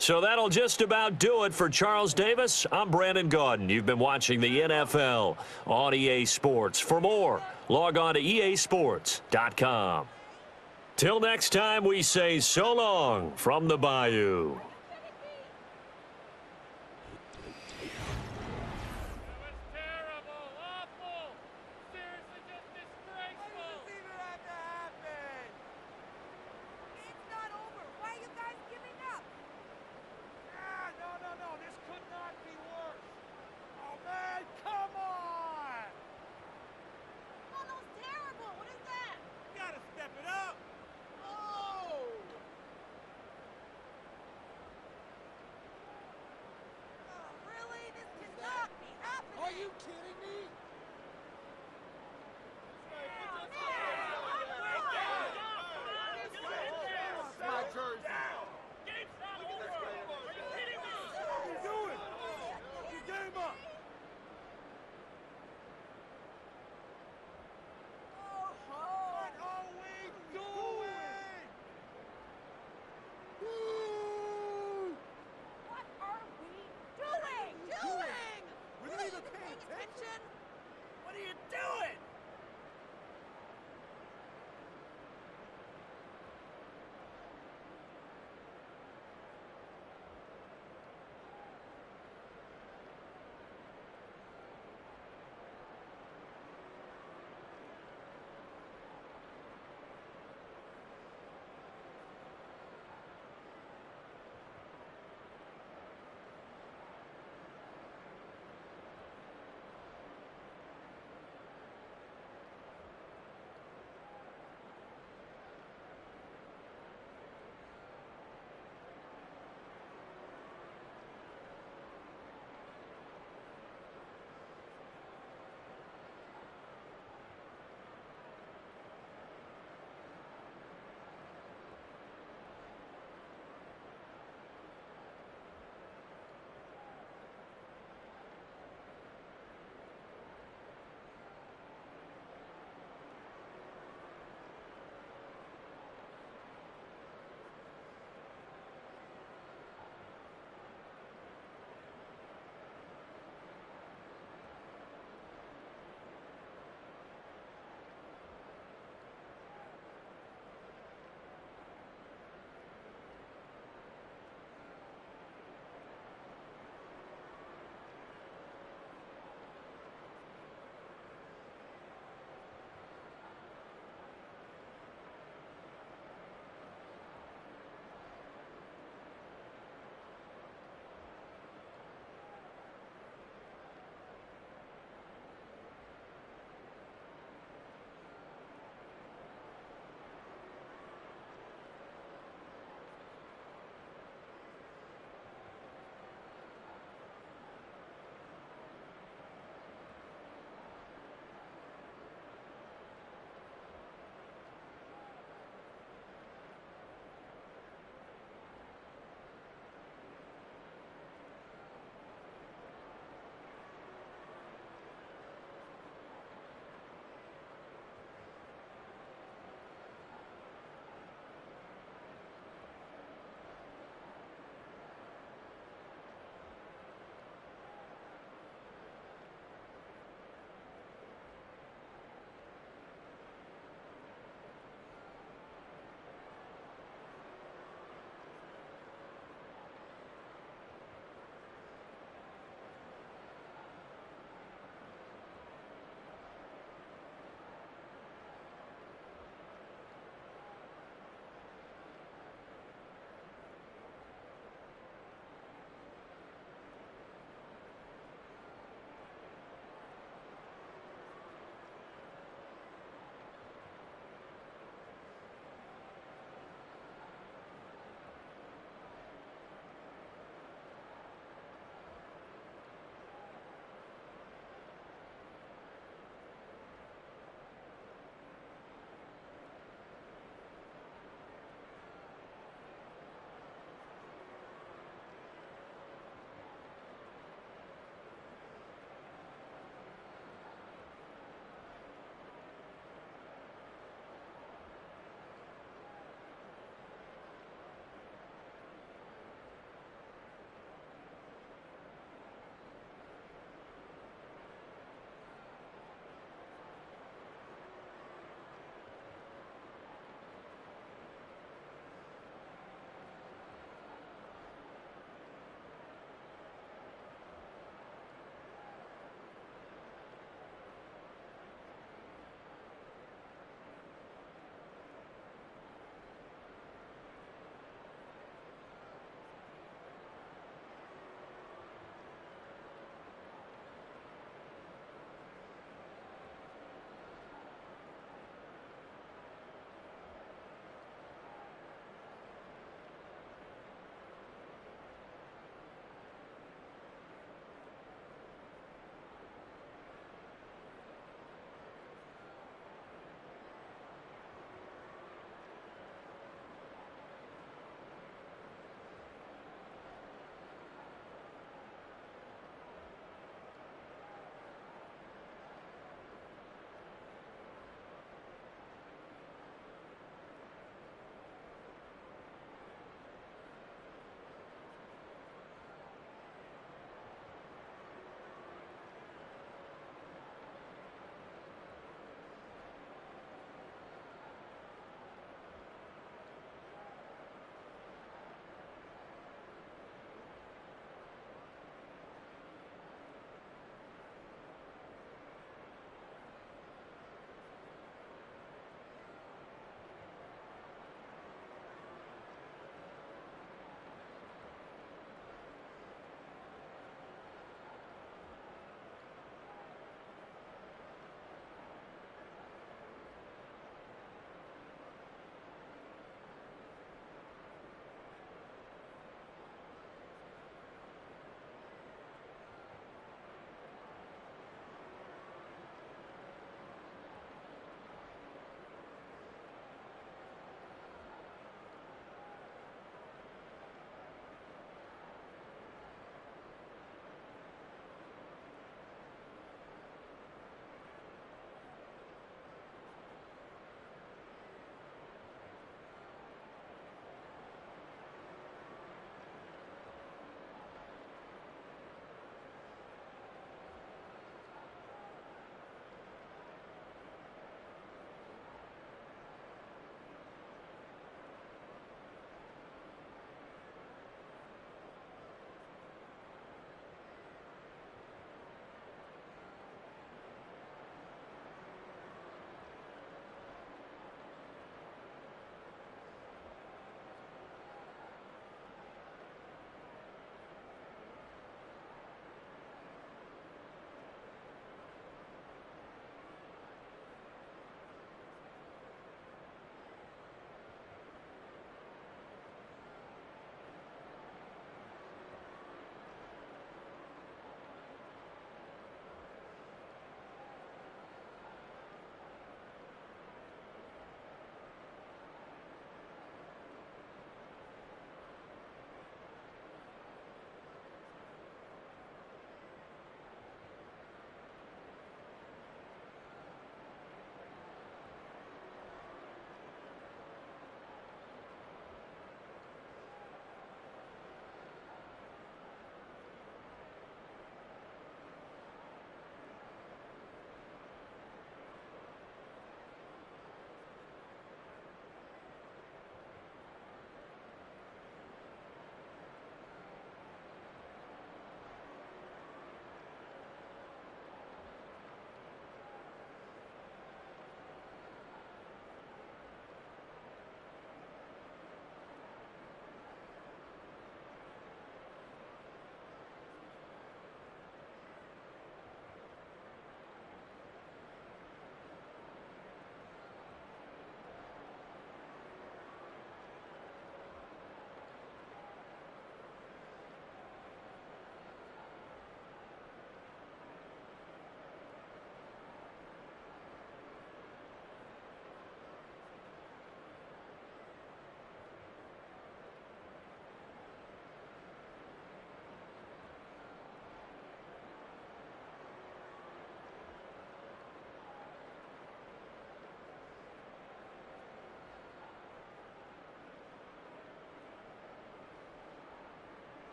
So that'll just about do it for Charles Davis. I'm Brandon Gaudin. You've been watching the NFL on EA Sports. For more, log on to easports.com. Till next time, we say so long from the Bayou.